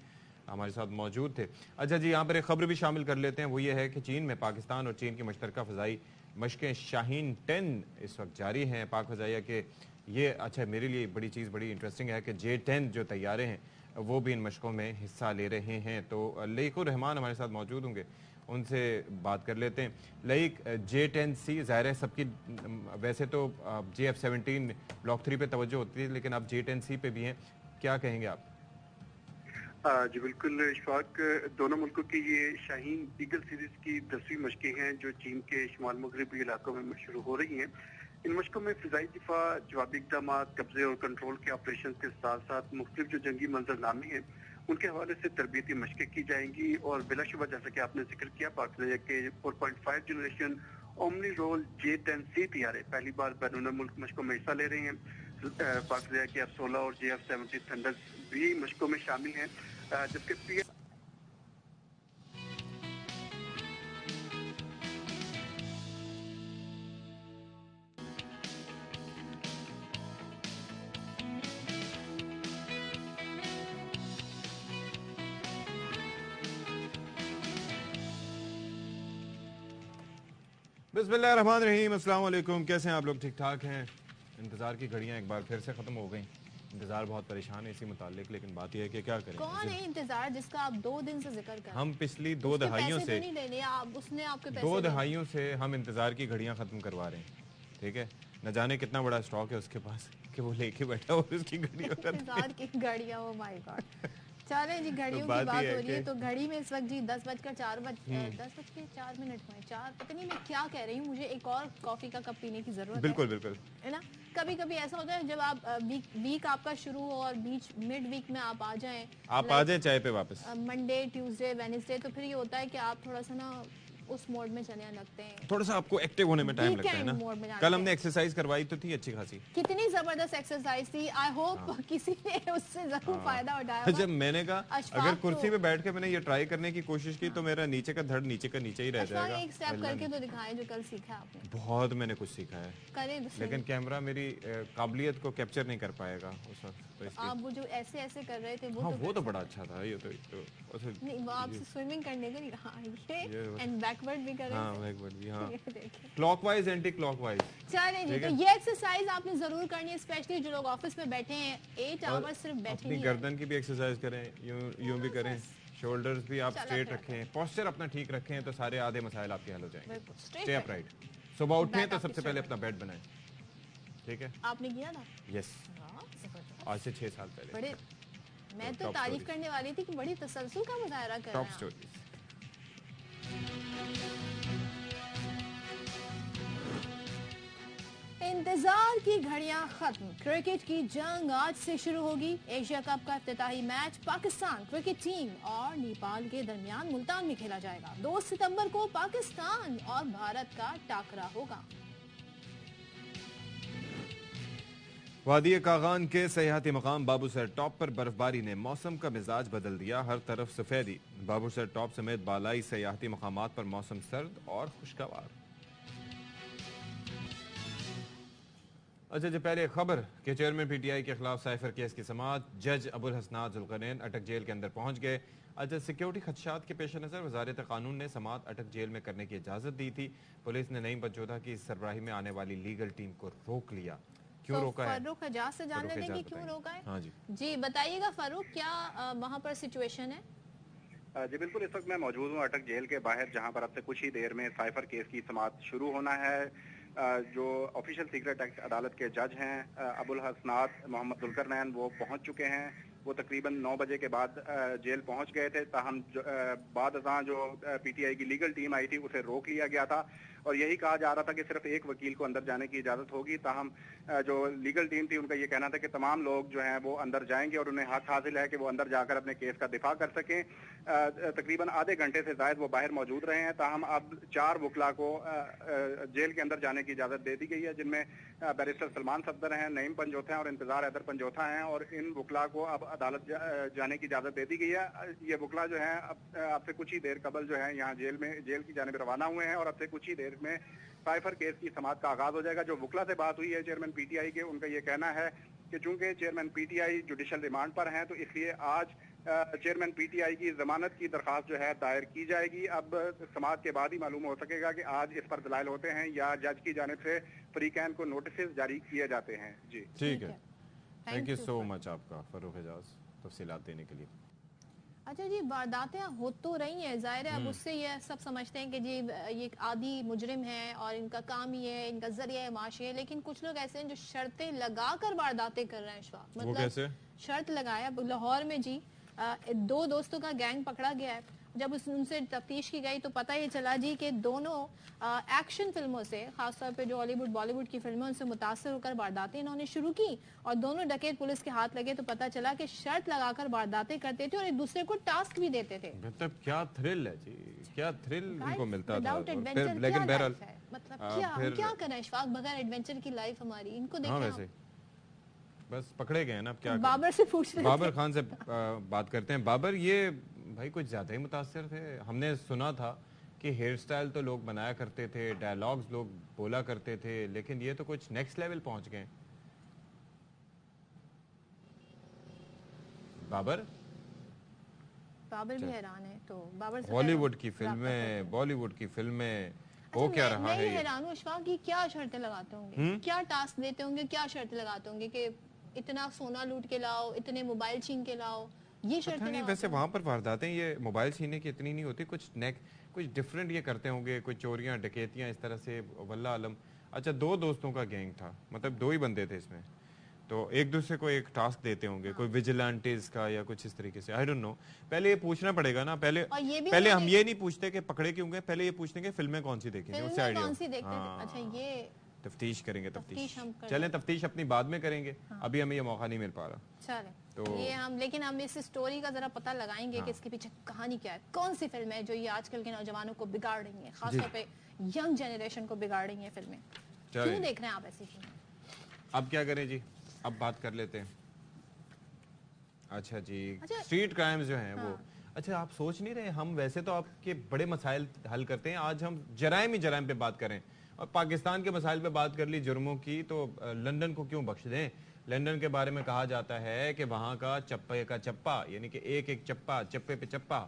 हमारे साथ मौजूद थे। अच्छा जी, यहाँ पर एक खबर भी शामिल कर लेते हैं, वो ये है कि चीन में पाकिस्तान और चीन की मुश्तरका फ़ज़ाई मशक़ें शाहीन 10 इस वक्त जारी हैं। पाक फ़ज़ाइया के ये अच्छा मेरे लिए बड़ी चीज़ बड़ी इंटरेस्टिंग है कि J-10 जो तैयारे हैं वो भी इन मशकों में हिस्सा ले रहे हैं। तो लईकुर रहमान हमारे साथ मौजूद होंगे, उनसे बात कर लेते हैं। लईक, J-10C ज़ाहिर है सबकी, वैसे तो JF-17 ब्लॉक 3 पे तवज्जो होती है, लेकिन अब J-10C पे भी हैं, क्या कहेंगे आप? जी बिल्कुल इशफाक, दोनों मुल्कों की ये शाहीन ईगल सीरीज की 10वीं मशकें हैं जो चीन के शुमाल मगरबी इलाकों में शुरू हो रही हैं। इन मशकों में फिजाई दिफा, जवाबी इकदाम, कब्जे और कंट्रोल के ऑपरेशन के साथ साथ मुख्तलिफ जो जंगी मंजरनामे हैं उनके हवाले से तरबियती मशकें की जाएंगी। और बिलाशुबा जैसा कि आपने जिक्र किया, पाकिस्तान के 4.5 जनरेशन ओमनी रोल J-10C तैयारे पहली बार बैरून मुल्क मशकों में हिस्सा ले रहे हैं। पाकिस्तान के F-16 और JF-17 थंडर भी मशकों में शामिल हैं, जबकि बिस्मिल्लाहिर्रहमानिर्रहीम, अस्सलाम वालेकुम। कैसे हैं आप लोग? ठीक ठाक हैं? इंतजार की घड़ियां एक बार फिर से खत्म हो गई। इंतजार बहुत परेशान है इसी मुतालिक, लेकिन बात यह है कि क्या करें। कौन है इंतजार जिसका आप 2 दिन से जिक्र कर रहे हैं? हम पिछली 2 दहाइयों से उसने आपके पैसे 2 दहाइयों से हम इंतजार की घड़ियां खत्म करवा रहे हैं, ठीक है? न जाने कितना बड़ा स्टॉक है उसके पास कि वो लेके बैठा और उसकी घड़ियों का इंतजार की घड़ियां। Oh my God. चले जी, घड़ियों की बात हो रही है तो घड़ी में इस वक्त जी 10:04 हुए। 4 पता नहीं मैं क्या कह रही हूँ, मुझे एक और कॉफी का कप पीने की जरूरत है। बिल्कुल बिल्कुल है ना। कभी कभी ऐसा होता है जब आप वीक आपका शुरू हो और मिड वीक में आप आ जाएं, आ जाएं चाय पे वापस, मंडे, ट्यूसडे, वेडनेसडे, तो फिर ये होता है कि आप थोड़ा सा ना उस मोड में चले लगते हैं, थोड़ा सा आपको एक्टिव होने में टाइम लगता है ना। कल हमने एक्सरसाइज करवाई तो थी अच्छी खासी, कितनी जबरदस्त एक्सरसाइज थी। आई होप किसी ने उससे जरूर फायदा उठाया। जब मैंने कहा अगर कुर्सी पे बैठ के मैंने ये ट्राई करने की कोशिश की तो मेरा नीचे का धड़ नीचे का नीचे ही रह जाएगा। एक स्टेप करके तो दिखाएं जो कल सीखा आपने। बहुत मैंने कुछ सीखा है, लेकिन कैमरा मेरी काबिलियत को कैप्चर नहीं कर पाएगा उस वक्त। आप वो जो ऐसे ऐसे कर रहे थे वो तो बड़ा अच्छा था। ये तो नहीं, वो आपसे स्विमिंग करने का नहीं रहा, ये एंड बैक बैकवर्ड भी करें। हाँ बैकवर्ड भी, हाँ क्लॉकवाइज एंटी क्लॉकवाइज। चलें जी, तो ये एक्सरसाइज आपने जरूर करनी है, स्पेशली जो लोग ऑफिस में बैठे हैं 8 आवर्स सिर्फ बैठे अपनी गर्दन की भी एक्सरसाइज करें, यूं भी करें, शोल्डर्स भी आप स्ट्रेट रखें, पोस्चर अपना ठीक रखें, तो सारे आधे मसाइल आपके हल हो जाएंगे। स्टे अपराइट, सुबह उठें तो सबसे पहले अपना बेड बनाएं, ठीक है? आपने किया था? यस, आज से 6 साल पहले। बड़े, मैं तो तारीफ करने वाली थी कि बड़ी तसलसल का मुजाहरा कर रहे हैं। Top stories. इंतजार की घड़ियां खत्म, क्रिकेट की जंग आज से शुरू होगी। एशिया कप का इफ्तिताही मैच पाकिस्तान क्रिकेट टीम और नेपाल के दरमियान मुल्तान में खेला जाएगा। 2 सितंबर को पाकिस्तान और भारत का टाकरा होगा। वादी कागान के सयाहती मकाम बाबूसर टॉप पर बर्फबारी ने मौसम का मिजाज बदल दिया, हर तरफ सफेदी। बाबूसर टॉप समेत बालाई सयाहती मकामात पर मौसम सर्द और खुशगवार। अच्छा जी, पहले खबर के चेयरमैन पीटीआई के खिलाफ साइफर केस की समाअत, जज अबुल हसनात जुल्करनैन अटक जेल के अंदर पहुंच गए। अच्छा, सिक्योरिटी खदशात के पेश नज़र वजारत कानून ने समाअत अटक जेल में करने की इजाज़त दी थी। पुलिस ने नईम बंचोदा की सरबराही में आने वाली लीगल टीम को रोक लिया। क्यों रोका है? फारूक एजाज से जानने देंगे क्यों रोका है। हाँ जी जी बताइएगा फारूक, क्या वहाँ पर सिचुएशन है? जी बिल्कुल, इस वक्त मैं मौजूद हूँ अटक जेल के बाहर, जहाँ पर अब से कुछ ही देर में साइफर केस की समाअत शुरू होना है। जो ऑफिशियल सीक्रेट एक्ट अदालत के जज हैं अबुल हसनात मोहम्मद जुल्करनैन, वो पहुंच चुके हैं। वो तकरीबन 9 बजे के बाद जेल पहुंच गए थे, ताहम बाद अज़ां जो पीटीआई की लीगल टीम आई थी उसे रोक लिया गया था और यही कहा जा रहा था कि सिर्फ एक वकील को अंदर जाने की इजाज़त होगी। ताहम जो लीगल टीम थी उनका ये कहना था कि तमाम लोग जो हैं वो अंदर जाएंगे और उन्हें हक हासिल है कि वो अंदर जाकर अपने केस का दिफा कर सकें। तकरीबन आधे घंटे से ज़ायद वो बाहर मौजूद रहे हैं। ताहम अब 4 वकला को जेल के अंदर जाने की इजाज़त दे दी गई है, जिनमें बैरिस्टर सलमान सफदर हैं, नईम पंजोथा हैं और इंतजार हैदर पंजोथा हैं। और इन वकला को अब अदालत जाने की इजाज़त दे दी गई है। ये वकला जो हैं अब से कुछ ही देर कबल जो है यहाँ जेल की जानिब रवाना हुए हैं और अब से कुछ ही देर में साइफर केस की समाअत का आगाज हो जाएगा। जो वकला से बात हुई है चेयरमैन पीटीआई के, उनका ये कहना है कि चूंकि चेयरमैन पीटीआई जुडिशल रिमांड पर हैं तो इसलिए आज चेयरमैन पीटीआई की जमानत की दरखास्त जो है दायर की जाएगी। अब समाअत के बाद ही मालूम हो सकेगा कि आज इस पर दलाइल होते हैं या जज की जानिब से फरीकैन को नोटिस जारी किए जाते हैं। जी ठीक है, थैंक यू सो मच आपका फारूक एजाज तफसीलात देने के लिए। अच्छा जी, वारदातें हो तो रही हैं, जाहिर है अब उससे ये सब समझते हैं कि जी ये एक आदी मुजरिम है और इनका काम ही है, इनका जरिया माशी है। लेकिन कुछ लोग ऐसे हैं जो शर्तें लगाकर वारदातें कर रहे हैं। मतलब वो कैसे? शर्त लगाया लाहौर में जी 2 दोस्तों का गैंग पकड़ा गया है। जब उनसे तफ्तीश की गई तो पता ये चला जी कि दोनों एक्शन फिल्मों से, खासतौर पे जो हॉलीवुड बॉलीवुड की फिल्मों से मुतासर होकर वारदातें इन्होंने शुरू की और दोनों डकैत पुलिस के हाथ लगे तो पता चला कि शर्त लगाकर वारदातें करते थे और एक दूसरे को टास्क भी देते थे। मतलब क्या थ्रिल है जी, क्या थ्रिल इनको मिलता था। फिर लेकिन बहरहाल मतलब क्या करना है इशफाक, बगैर एडवेंचर की लाइफ हमारी। इनको देखें, बस पकड़े गए ना, अब क्या बाबर से पूछ रहे, बाबर खान से बात करते हैं। बाबर, ये भाई कुछ ज्यादा ही मुतासिर थे। हमने सुना था कि हेयर स्टाइल तो लोग बनाया करते थे, डायलॉग्स लोग बोला करते थे, लेकिन ये तो कुछ नेक्स्ट लेवल पहुंच गए। बाबर भी हैरान है। तो बाबर हॉलीवुड की फिल्में, बॉलीवुड की फिल्में, वो क्या रहा है? मैं हैरान हूँ इशफाक की क्या शर्तें लगाते होंगे, क्या टास्क देते होंगे, क्या शर्तें लगाते होंगे कि इतना सोना लूट के लाओ, इतने मोबाइल छीन के लाओ, ये शर्तें नहीं। वैसे वहाँ पर वारदातें ये मोबाइल छीनने की इतनी नहीं होती, कुछ डिफरेंट ये करते होंगे, कुछ चोरियां डकैतियां इस तरह से, वल्लाह आलम। अच्छा, 2 दोस्तों का गैंग था, मतलब 2 ही बंदे थे इसमें, तो एक दूसरे को एक टास्क देते होंगे, कोई विजिलेंटेस का या कुछ इस तरीके से, आई डोंट नो। पहले ये पूछना पड़ेगा ना, पहले हम ये नहीं पूछते कि पकड़े क्यों गए, पहले ये पूछते हैं कि फिल्में कौन सी देखेंगे, उससे आइडिया। अच्छा, ये तफ्तीश करेंगे, तफ्तीश चलें, तफ्तीश अपनी बाद में करेंगे। अभी हमें ये मौका नहीं मिल पा रहा। चले तो ये लेकिन हम इस स्टोरी का जरा पता लगाएंगे कि इसके पीछे कहानी क्या है, कौन सी फिल्म है जो ये आजकल के नौजवानों को बिगाड़ रही है, खासतौर पे यंग जनरेशन को बिगाड़ रही है फिल्में। क्यों देख रहे हैं आप ऐसी फिल्में? अब क्या करें जी, अब बात कर लेते हैं। अच्छा जी, स्ट्रीट क्राइम्स जो हैं वो, अच्छा आप सोच नहीं रहे, हम वैसे तो आपके बड़े मसाइल हल करते हैं, आज हम जराइम पे बात करें और पाकिस्तान के मसाइल पे बात कर ली जुर्मों की, तो लंदन को क्यों बख्श दें। लंदन के बारे में कहा जाता है कि वहाँ का चप्पे का चप्पा, यानी कि एक चप्पा, चप्पे पे चप्पा,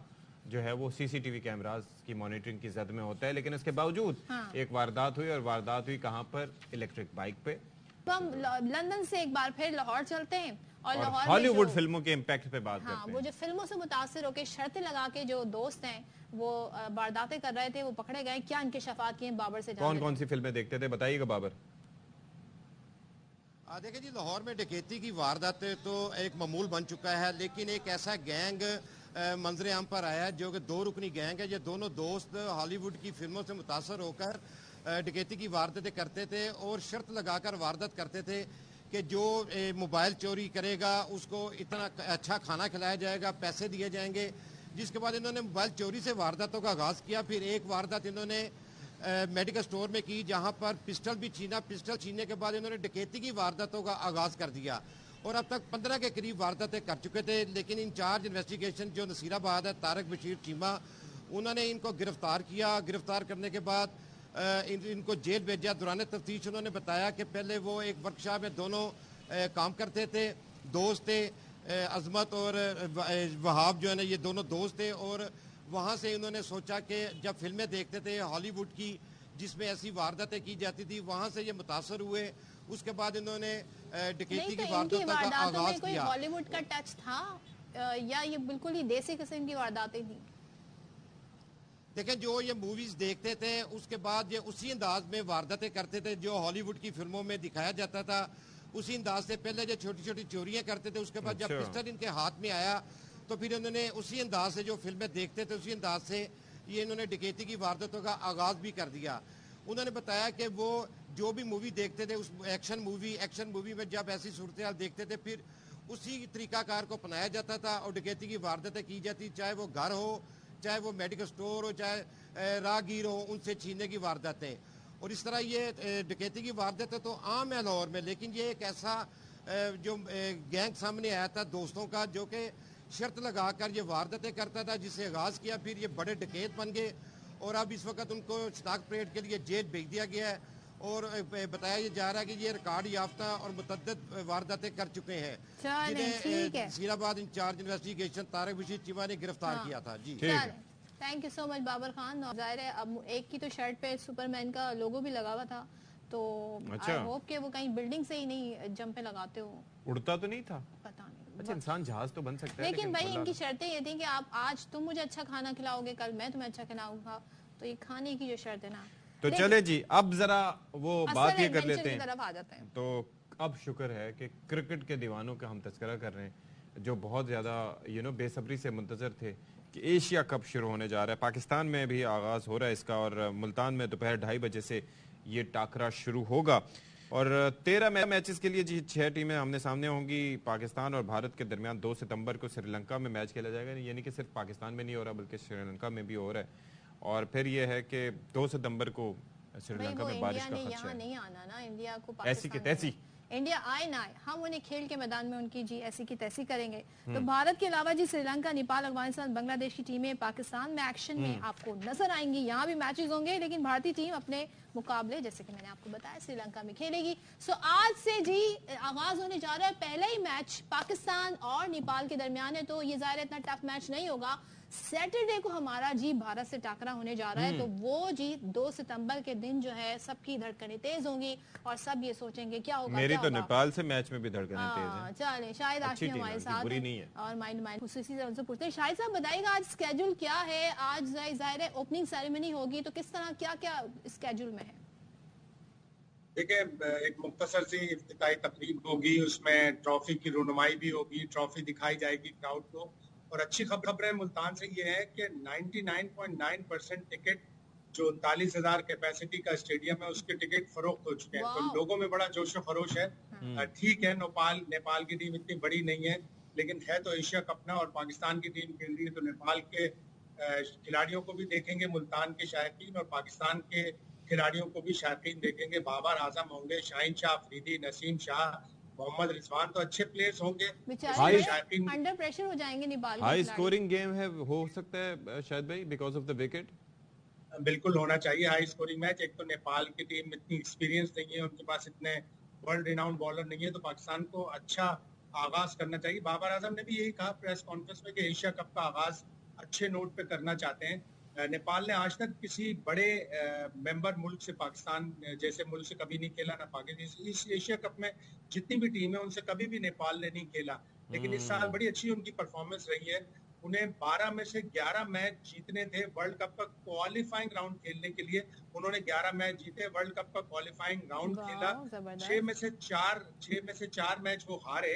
جو ہے وہ سی سی ٹی وی کیمراز کی مانیٹرنگ کی زد میں ہوتا ہے، لیکن اس کے باوجود ایک واردات ہوئی، اور واردات ہوئی کہاں پر؟ الیکٹرک بائک پہ. تو ہم لندن سے ایک بار پھر لاہور چلتے ہیں اور لاہور ہالی ووڈ فلموں کے امپیکٹ پہ بات کرتے ہیں. وہ جو فلموں سے متاثر ہو کے شرطیں لگا کے جو دوست ہیں وہ وارداتیں کر رہے تھے، وہ پکڑے گئے. کیا انکشافات کیے بابر سے؟ کون کون سی فلمیں دیکھتے تھے بتائیے گا بابر؟ دیکھیں جی، لاہور میں ڈکیتی کی واردات تو ایک معمول بن چکا ہے، لیکن ایک ایسا گینگ منظر عام پر آیا ہے جو کہ 2 رکنی گینگ ہے. یہ دونوں دوست ہالی ووڈ کی فلموں سے متاثر ہو کر ڈکیتی کی وارداتیں کرتے تھے اور شرط لگا کر واردات کرتے تھے کہ جو موبائل چوری کرے گا اس کو اتنا اچھا کھانا کھلایا جائے گا، پیسے دیے جائیں گے. جس کے بعد انہوں نے موبائل چوری سے وارداتوں کا آغاز کیا. پھر ایک واردات انہوں نے میڈیکل سٹور میں کی جہاں پر پسٹل بھی چھینا. پسٹل چھیننے کے بعد انہوں نے ڈکیتی کی وارداتوں کا آغاز کر دیا اور اب تک 15 کے قریب وارداتیں کر چکے تھے. لیکن انچارج انویسٹیگیشن جو نصیر آباد ہے طارق بشیر چیمہ، انہوں نے ان کو گرفتار کیا. گرفتار کرنے کے بعد ان کو جیل بھیجا. دوران تفتیش انہوں نے بتایا کہ پہلے وہ ایک ورکشاپ میں دونوں کام کرتے تھے، دوست تھے. عظمت اور وہاب جو ہے نا، یہ دونوں دوست تھے اور وہاں سے انہوں نے سوچا کہ جب فلمیں دیکھتے تھے ہالی ووڈ کی جس میں ایسی وارداتیں کی جاتی تھی، وہاں سے یہ متاثر ہوئے. اس کے بعد انہوں نے ڈکیتی کی وارداتوں کا آغاز کیا. ہالی ووڈ کا ٹچ تھا یا یہ بالکل ہی دیسی قسم کی وارداتیں تھیں؟ دیکھیں، جو یہ موویز دیکھتے تھے اس کے بعد یہ اسی انداز میں وارداتیں کرتے تھے جو ہالی ووڈ کی فلموں میں دکھایا جاتا تھا. اسی انداز سے پہلے جو چھوٹی چھوٹی چوریاں کرتے تھے، اس کے بعد جب پسٹل ان کے ہاتھ میں آیا تو پھر انہوں نے اسی انداز سے جو فلمیں دیکھتے تھے اسی انداز سے یہ انہوں نے ڈکیتی کی وارداتوں کا آغاز بھی کر دیا. انہوں نے بتایا کہ وہ جو بھی مووی دیکھتے تھے اس ایکشن مووی میں جب ایسی صورتحال دیکھتے تھے پھر اسی طریقہ کار کو اپنایا جاتا تھا اور ڈکیتی کی وارداتیں کی جاتی، چاہے وہ گھر ہو، چاہے وہ میڈیکل سٹور ہو، چاہے راہگیر ہو، ان سے چھیننے کی وارداتیں. اور اس طرح یہ ڈکیتی کی وارداتیں تو عام ہے لاہور میں، لیکن یہ ایک ایسا جو گینگ سامنے آیا تھا دوستوں کا جو کہ شرط لگا کر یہ وارداتیں کرتا تھا، جس سے آغاز کیا. پھر یہ بڑے ڈکیت بن گئے اور اب اس وقت ان کو شناخت پریڈ کے لیے جیل بھیج دیا گیا ہے اور بتایا یہ جا رہا ہے کہ یہ ریکارڈ یافتہ اور متعدد وارداتیں کر چکے ہیں، جنہیں نصیر آباد انچارج انویسٹیگیشن طارق بشیر چیمہ نے گرفتار کیا تھا. جی تھینک یو سو مچ بابر خان. ظاہر ہے اب ایک کی تو شرٹ پہ سپر مین کا لوگو بھی لگا ہوا تھا، تو آئی ہوپ کہ وہ کہیں بلڈنگ سے ہی نہیں جمپیں لگاتے ہو. اڑتا تو نہیں تھا؟ پتہ نہیں. اچھا، انسان جہاز تو بن سکتا ہے، لیکن بھائی ان کی شرطیں یہ تھیں کہ آپ آج تم مجھے اچھا کھانا کھلاؤ گے، کل میں تمہیں اچھا کھلاؤں گا. تو یہ کھانے کی جو شرط ہے نا، تو چلے جی اب ذرا وہ بات یہ کر لیتے ہیں. طرف آ جاتے ہیں. تو اب شکر ہے کہ کرکٹ کے دیوانوں کا ہم تذکرہ کر رہے ہیں جو بہت زیادہ بے صبری سے منتظر تھے کہ ایشیا کپ شروع ہونے جا رہا ہے. پاکستان میں بھی آغاز ہو رہا ہے اس کا اور ملتان میں دوپہر 2:30 بجے سے یہ ٹاکرا شروع ہوگا. اور 13 میچز کے لیے جی 6 ٹیمیں آمنے سامنے ہوں گی. پاکستان اور بھارت کے درمیان 2 ستمبر کو سری لنکا میں میچ کھیلا جائے گا. یعنی کہ صرف پاکستان میں نہیں ہو رہا بلکہ سری لنکا میں بھی ہو رہا ہے. اور پھر یہ ہے کہ 2 ستمبر کو سری لنکا میں بارش کا خدشہ ہے. یہاں نہیں آنا نا انڈیا کو، ایسی کی تیسی انڈیا آئے نہ آئے ہم انہیں کھیل کے میدان میں ان کی جی ایسی کی تیسی کریں گے. تو بھارت کے علاوہ جی سری لنکا، نیپال، افغانستان، بنگلہ دیش کی ٹیمیں پاکستان میں ایکشن میں آپ کو نظر آئیں گی. یہاں بھی میچز ہوں گے لیکن بھارتی ٹیم اپنے مقابلے جیسے کہ میں نے آپ کو بتایا سری لنکا میں کھیلے گی. سو آج سے جی آغاز ہونے جا رہا ہے. پہلا ہی میچ پاکستان اور نیپال کے درمیان ہے تو یہ ظاہر اتنا ٹف میچ نہیں ہوگا. سیٹرڈے کو ہمارا جی بھارت سے ٹاکرا ہونے جا رہا ہے تو وہ جی 2 ستمبر کے دن جو ہے سب کی دھڑکنیں تیز ہوں گی اور سب یہ سوچیں گے کیا ہوگا. میری تو نیپال سے میچ میں بھی دھڑکنیں تیز ہیں. چلیں شاہد آشمی ہمارے ساتھ اور مائنڈ خصوصی سے ان سے پوچھتے ہیں. شاہد صاحب بتائیے گا آج اسکیڈول کیا ہے؟ آج ظاہر ہے اوپننگ سیریمنی ہوگی تو کس طرح کیا کیا اسکیڈول میں ہے؟ دیکھیں، ایک مختصر سی افتتاحی تقریب ہوگی، اس میں ٹرافی کی رونمائی بھی ہوگی، ٹرافی دکھائی جائے گی کراؤڈ کو. اور اچھی خبر ملتان سے یہ ہے کہ 99.9% ٹکٹ جو 39,000 کیپیسٹی کا اسٹیڈیم ہے اس کے ٹکٹ فروخت ہو چکے ہیں. تو لوگوں میں بڑا جوش و خروش ہے. ٹھیک ہے نیپال کی ٹیم اتنی بڑی نہیں ہے لیکن ہے تو ایشیا کپ نا، اور پاکستان کی ٹیم کھیل رہی ہے تو نیپال کے کھلاڑیوں کو بھی دیکھیں گے ملتان کے شائقین اور پاکستان کے کھلاڑیوں کو بھی شائقین دیکھیں گے. بابر اعظم ہوں گے، شاہین شاہ افریدی، نسیم شاہ، محمد رضوان، تو اچھے پلیئرز ہوں گے. انڈر پریشر ہو جائیں گے نیپال. ہائی سکورنگ گیم ہے ہو سکتا ہے شاید بھائی بیکاز آف دا وکٹ. بالکل ہونا چاہیے ہائی سکورنگ میچ. ایک تو نیپال کی ٹیم اتنی ایکسپیرینس نہیں ہے، ان کے پاس اتنے ورلڈ ریناؤنڈ بالر نہیں ہے، تو پاکستان کو اچھا آغاز کرنا چاہیے. بابر اعظم نے بھی یہی کہا پریس کانفرنس میں کہ ایشیا کپ کا آغاز अच्छे नोट पे करना चाहते हैं। नेपाल ने आज तक किसी बड़े मेंबर मुल्क से, पाकिस्तान जैसे मुल्क से कभी नहीं खेला, ना पाकिस्तान। इस एशिया कप में जितनी भी टीम है उनसे कभी भी नेपाल ने नहीं खेला, लेकिन इस साल बड़ी अच्छी उनकी परफॉर्मेंस रही है। उन्हें 12 में से 11 मैच जीतने थे। वर्ल्ड कप का क्वालिफाइंग राउंड खेलने के लिए उन्होंने 11 मैच जीते, वर्ल्ड कप का क्वालिफाइंग राउंड खेला। 6 में से 4 मैच वो हारे,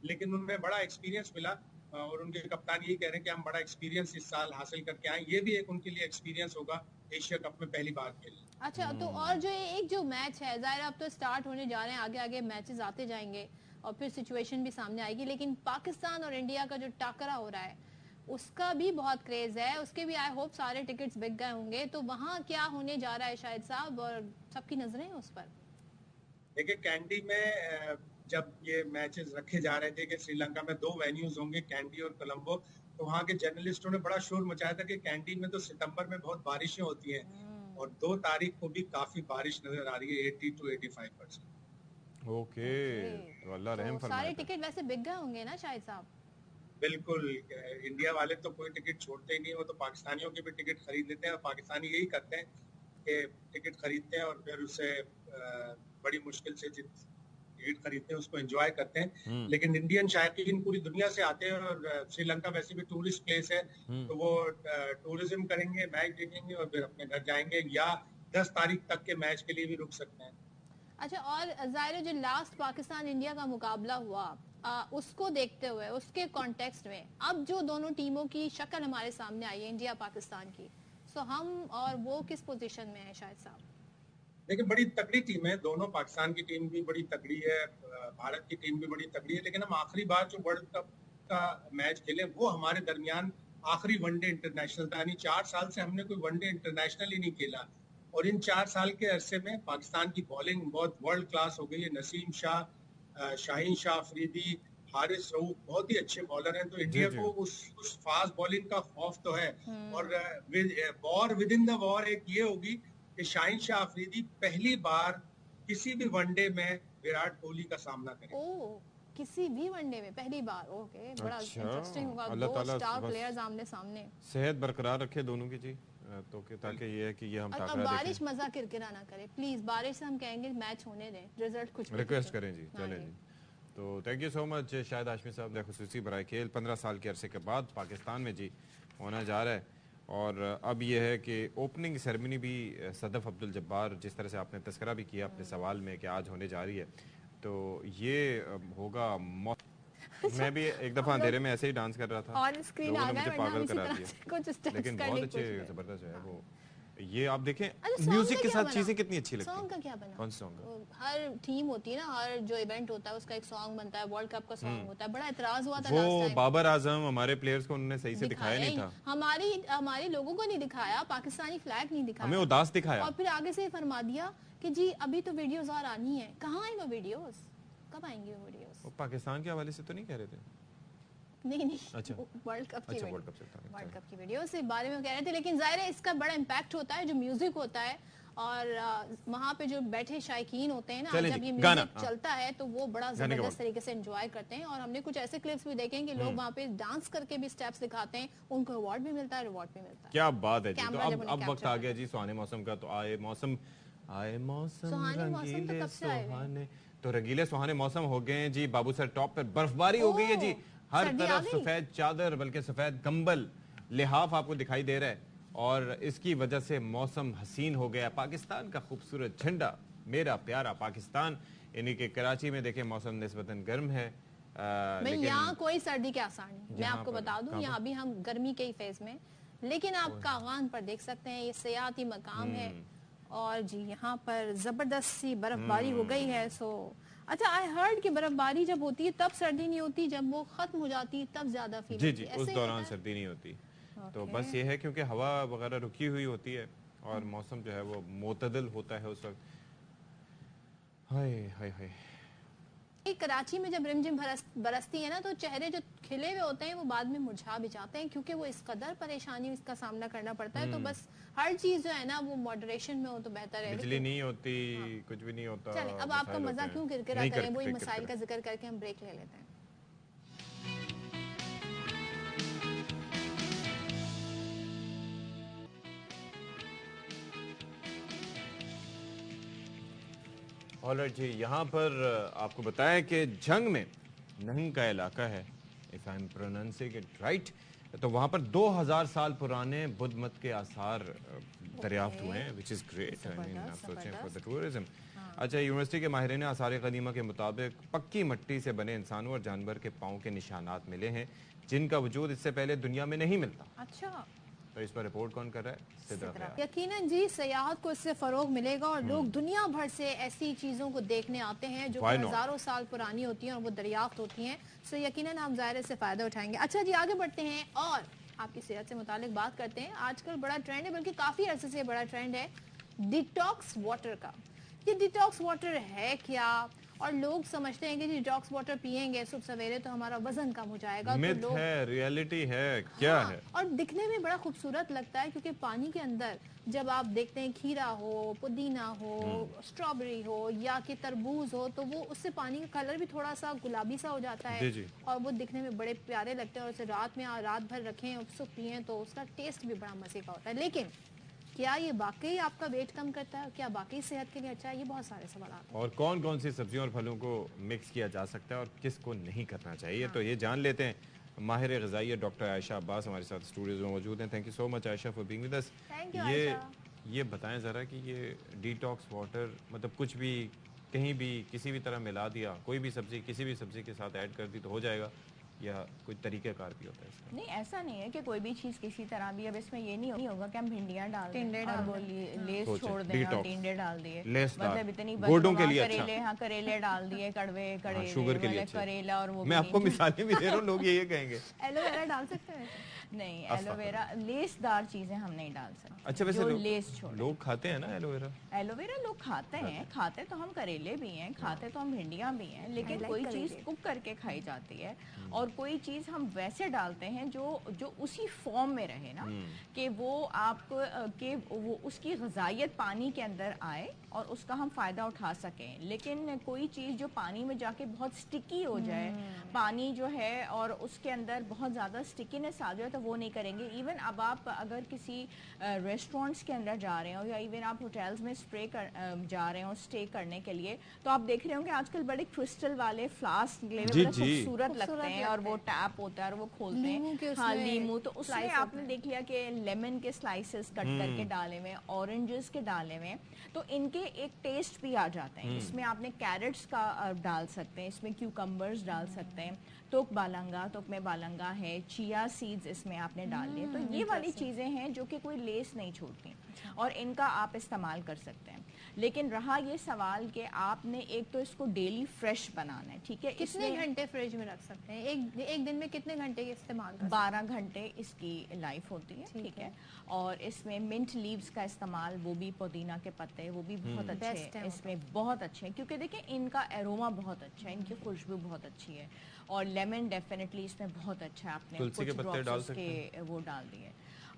लेकिन उनमें बड़ा एक्सपीरियंस मिला और उनके कप्तान यही कह रहे हैं कि हम बड़ा एक्सपीरियंस इस साल हासिल करके आए। ये भी एक उनके लिए एक्सपीरियंस होगा एशिया कप में पहली बार खेलने। अच्छा, तो और जो एक जो मैच है, जाहिर अब तो स्टार्ट होने जा रहे हैं, आगे आगे मैचेस आते जाएंगे और फिर सिचुएशन भी सामने आएगी, लेकिन पाकिस्तान और इंडिया का जो टाकरा हो रहा है उसका भी बहुत क्रेज है, उसके भी आई होप सारे टिकट्स बिक गए होंगे, तो वहाँ क्या होने जा रहा है शाहिद साहब, और सबकी नजरें हैं उस पर? देखिए, कैंडी में जब ये मैचेस रखे जा रहे थे कि श्रीलंका में 2 वेन्यूज होंगे, कैंडी और कोलंबो, तो वहाँ के जर्नलिस्टों ने बड़ा शोर मचाया था कि कैंडी में तो सितंबर में बहुत बारिशें होती हैं और 2 तारीख को भी काफी बारिश नजर आ रही है, 80 to 85%। ओके, तो अल्लाह रहम फरमाए। सारे टिकट वैसे बिक गए होंगे ना शाहिद साहब? बिल्कुल, इंडिया वाले तो कोई टिकट छोड़ते ही नहीं, वो तो पाकिस्तानियों के भी टिकट खरीद लेते हैं और पाकिस्तानी यही करते हैं कि टिकट खरीदते हैं और फिर उससे बड़ी मुश्किल से टिकट खरीदते हैं, उसको एंजॉय करते हैं। लेकिन इंडियन शायकीन पूरी दुनिया से आते हैं और श्रीलंका वैसे भी टूरिस्ट प्लेस है, तो वो टूरिज्म करेंगे, मैच देखेंगे और फिर अपने घर जाएंगे, या 10 तारीख तक के मैच के लिए भी रुक सकते हैं। अच्छा, और जाहिर जो लास्ट पाकिस्तान इंडिया का मुकाबला हुआ उसको देखते हुए, उसके कॉन्टेक्स्ट में अब जो दोनों टीमों की शक्ल हमारे सामने आई है, इंडिया पाकिस्तान की, तो हम और वो किस पोजीशन में है शाहिद साहब? देखिए, बड़ी तगड़ी टीम है दोनों, पाकिस्तान की टीम भी बड़ी तगड़ी है, भारत की टीम भी बड़ी तगड़ी है, लेकिन हम आखिरी बार जो वर्ल्ड कप का मैच खेले वो हमारे दरमियान आखिरी वनडे इंटरनेशनल था, यानी 4 साल से हमने कोई वनडे इंटरनेशनल ही नहीं खेला। और इन 4 साल के अरसे में पाकिस्तान की बॉलिंग बहुत वर्ल्ड क्लास हो गई है। नसीम शाह, शाहीन शाह अफरीदी, हारिस रऊफ बहुत ही अच्छे बॉलर हैं, तो इंडिया को उस फास्ट बॉलिंग का खौफ तो है। और war with in the war एक ये होगी कि शाहीन शाह अफरीदी पहली बार किसी भी वनडे में विराट कोहली का सामना करें। किसी भी वनडे में पहली बार? ओके, बड़ा इंटरेस्टिंग होगा, दो स्टार प्लेयर्स आमने सामने। सेहत बरकरार रखे दोनों की जी, तो ताकि ये है कि ये हम और बारिश मजा किरकिरा ना करे प्लीज, बारिश से हम कहेंगे मैच होने दें, रिजल्ट कुछ रिक्वेस्ट करें जी। चलें जी, तो thank you so much Shahid Hashmi साहब ने खुसूसी बराए खेल 15 साल के अरसे के बाद पाकिस्तान में जी होना जा रहा है। और अब यह है कि ओपनिंग सेरेमनी भी सदफ अब्दुल जब्बार, जिस तरह से आपने तस्करा भी किया अपने सवाल में कि आज होने जा रही है, तो ये होगा मैं भी एक दफा अंधेरे में ऐसे ही डांस कर रहा था, लोगों ने मुझे पागल करा दिया, लेकिन बहुत अच्छे जबरदस्त है वो। ये आप देखें म्यूजिक के साथ चीजें कितनी अच्छी लगती हैं। सॉन्ग का क्या बना? कौन सा सॉन्ग? हर टीम होती है ना, हर जो इवेंट होता है उसका एक सॉन्ग बनता है, वर्ल्ड कप का सॉन्ग होता है, बड़ा एतराज हुआ था वो बाबर आजम हमारे प्लेयर्स को उन्होंने सही से दिखाया नहीं था, हमारे लोगों को नहीं दिखाया, पाकिस्तानी फ्लैग नहीं दिखाया, हमें उदास दिखाया, और फिर आगे से फरमा दिया कि जी अभी तो वीडियोस और आनी है। कहाँ आई वो वीडियोस, कब आएंगी वो वीडियोस? वो पाकिस्तान के हवाले से तो नहीं कह रहे थे? नहीं, अच्छा, वर्ल्ड कप की वीडियो से बारे में कह रहे थे, लेकिन जाहिर है इसका बड़ा इम्पैक्ट होता है जो म्यूजिक होता है, और वहाँ पे जो बैठे शायकीन होते हैं ना, जब ये म्यूजिक चलता है तो वो बड़ा जबरदस्त तरीके से एंजॉय करते हैं। और हमने कुछ ऐसे क्लिप्स भी देखे हैं कि लोग वहाँ पे डांस करके भी स्टेप्स दिखाते हैं, उनको अवार्ड भी मिलता है, रिवॉर्ड भी मिलता है। क्या बात है जी। तो अब वक्त आ गया जी सुहाने मौसम का, तो आए मौसम रंगीले सुहाने, तो रंगीले सुहाने मौसम हो गए जी। बाबू सर टॉप पर बर्फबारी हो गई है जी, हर तरफ सफेद चादर बल्कि सफेद कंबल लिहाफ आपको दिखाई दे रहा है, और इसकी वजह से मौसम हसीन हो गया। पाकिस्तान का खूबसूरत झंडा, मेरा प्यारा पाकिस्तान, यानी कि कराची में देखें मौसम निस्बतन गर्म है, लेकिन यहाँ कोई सर्दी के आसार नहीं। मैं आपको बता दूं, यहाँ भी हम गर्मी के ही फेज में, लेकिन आप कागान पर देख सकते हैं, ये सियाती मकाम है, और जी यहाँ पर जबरदस्त सी बर्फबारी हो गई है। सो अच्छा, आई हर्ड कि बर्फबारी जब होती है तब सर्दी नहीं होती, जब वो खत्म हो जाती है तब ज्यादा फील होती है। जी, उस दौरान सर्दी नहीं होती। तो बस ये है क्योंकि हवा वगैरह रुकी हुई होती है और मौसम जो है वो मोतदल होता है उस वक्त। हाय हाय हाय। कराची में जब रिमझिम बरसती है ना, तो चेहरे जो खिले हुए होते हैं वो बाद में मुरझा भी जाते हैं, क्योंकि वो इस कदर परेशानी इसका सामना करना पड़ता है। तो बस हर चीज जो है ना वो मॉडरेशन में हो तो बेहतर है। बिजली नहीं होती, कुछ भी नहीं होता। चलिए, अब आपका मजा क्यों किरकिरा करें, वही मसाइल का जिक्र करके हम ब्रेक ले लेते हैं। ऑलराइट जी, यहाँ पर आपको बताया कि जंग में नंग का इलाका है, if I am pronouncing it right, तो वहाँ पर 2000 साल पुराने बुद्ध मत के आसार दरियाफ्त हुए हैं, which is great. I mean आप सोचें फॉर द टूरिज्म। अच्छा, यूनिवर्सिटी के माहिरीन आसार कदीमा के मुताबिक पक्की मिट्टी से बने इंसानों और जानवर के पाँव के निशानात मिले हैं, जिनका वजूद इससे पहले दुनिया में नहीं मिलता। अच्छा, तो इस पर रिपोर्ट कौन कर रहा है? यकीनन जी, सयाहत को इससे फरोग मिलेगा और लोग दुनिया भर से ऐसी चीजों को देखने आते हैं जो हजारों साल पुरानी होती हैं और वो दरियाफ्त होती हैं। सो यकीनन हम ज़ाहिर से फायदा उठाएंगे। अच्छा जी, आगे बढ़ते हैं और आपकी सेहत से मुतालिक बात करते हैं। आजकल बड़ा ट्रेंड है, बल्कि काफी अरसे से बड़ा ट्रेंड है डिटॉक्स वाटर का। ये डिटॉक्स वाटर है क्या? और लोग समझते हैं कि डिटॉक्स वाटर पिएंगे सुबह सवेरे तो हमारा वजन कम हो जाएगा। मिथ तो है, रियलिटी है, क्या है? और दिखने में बड़ा खूबसूरत लगता है, क्योंकि पानी के अंदर जब आप देखते हैं खीरा हो, पुदीना हो, स्ट्रॉबेरी हो या कि तरबूज हो, तो वो उससे पानी का कलर भी थोड़ा सा गुलाबी सा हो जाता है और वो दिखने में बड़े प्यारे लगते हैं। और उसे रात भर रखें और सुबह पिएं तो उसका टेस्ट भी बड़ा मजे का होता है। लेकिन क्या ये वाकई आपका वेट कम करता है? क्या वाकई सेहत के लिए अच्छा है? ये बहुत सारे सवाल हैं। और कौन कौन सी सब्जियों और फलों को मिक्स किया जा सकता है और किसको नहीं करना चाहिए, तो ये जान लेते हैं। माहिर ग़िज़ाई डॉक्टर आयशा अब्बास हमारे साथ स्टूडियो में मौजूद हैं। Thank you so much Ayesha for being with us. ये बताएं ज़रा कि ये डिटॉक्स वाटर मतलब कुछ भी कहीं भी किसी भी तरह मिला दिया, कोई भी सब्जी किसी भी सब्जी के साथ ऐड कर दी तो हो जाएगा, या कोई तरीक़ाकार भी होता है इसका? नहीं, ऐसा नहीं है कि कोई भी चीज़ किसी तरह भी। अब इसमें ये नहीं होगा कि हम भिंडियाँ डाल दें और वो लेस छोड़ दें और टिंडे डाल दिए, मतलब इतनी करेले, हाँ करेले डाल दिए, कड़वे करेले, करेला, और वो मैं आपको मिसालें भी दे रहा हूँ, लोग ये कहेंगे। एलोवेरा डाल सकते हैं? नहीं, एलोवेरा लेसदार चीजें हम नहीं डाल सकते। अच्छा, वैसे लेस छोड़ लोग खाते हैं ना एलोवेरा? एलोवेरा लोग खाते हैं, खाते तो हम करेले भी हैं, खाते तो हम भिंडियाँ भी हैं, लेकिन कोई चीज़ कुक करके खाई जाती है और कोई चीज़ हम वैसे डालते हैं जो उसी फॉर्म में रहे ना, कि वो आपको कि वो उसकी ग़िज़ाइयत पानी के अंदर आए और उसका हम फ़ायदा उठा सकें। लेकिन कोई चीज़ जो पानी में जाके बहुत स्टिकी हो जाए, पानी जो है और उसके अंदर बहुत ज़्यादा स्टिकीनेस आ जाए, तो वो नहीं करेंगे। इवन अब आप अगर किसी रेस्टोरेंट्स के अंदर जा रहे हो या इवन आप होटल्स में जा रहे हो स्टे करने के लिए, तो आप देख रहे हो कि आजकल बड़े क्रिस्टल वाले फ्लास्क बड़े खूबसूरत लगते हैं और वो टैप होता है और वो खोलते हैं, हाँ नींबू, तो उसमें आपने देख लिया कि लेमन के स्लाइसेस कट करके डाले हुए, ऑरेंजेस के डाले हुए, तो इनके एक टेस्ट भी आ जाते हैं। इसमें आपने कैरेट्स का डाल सकते हैं, इसमें क्यूकम्बर्स डाल सकते हैं, तोक में बालंगा है, चिया सीड्स इसमें आपने डाल लिए। तो ये वाली चीज़ें हैं जो कि कोई लेस नहीं छोड़ती और इनका आप इस्तेमाल कर सकते हैं। लेकिन रहा ये सवाल कि आपने एक तो इसको डेली फ्रेश बनाना है, ठीक है? कितने घंटे फ्रिज में रख सकते हैं? एक दिन में कितने घंटे के इस्तेमाल कर? 12 घंटे इसकी लाइफ होती है, ठीक है? और इसमें मिंट लीव्स का इस्तेमाल, वो भी पुदीना के पत्ते, वो भी बहुत अच्छे हैं इसमें, बहुत अच्छे हैं, क्योंकि देखिए इनका एरोमा बहुत अच्छा है, इनकी खुशबू बहुत अच्छी है। और लेमन डेफिनेटली इसमें बहुत अच्छा है, आपने तुलसी के पत्ते डाल सकते हैं, वो डाल दिए,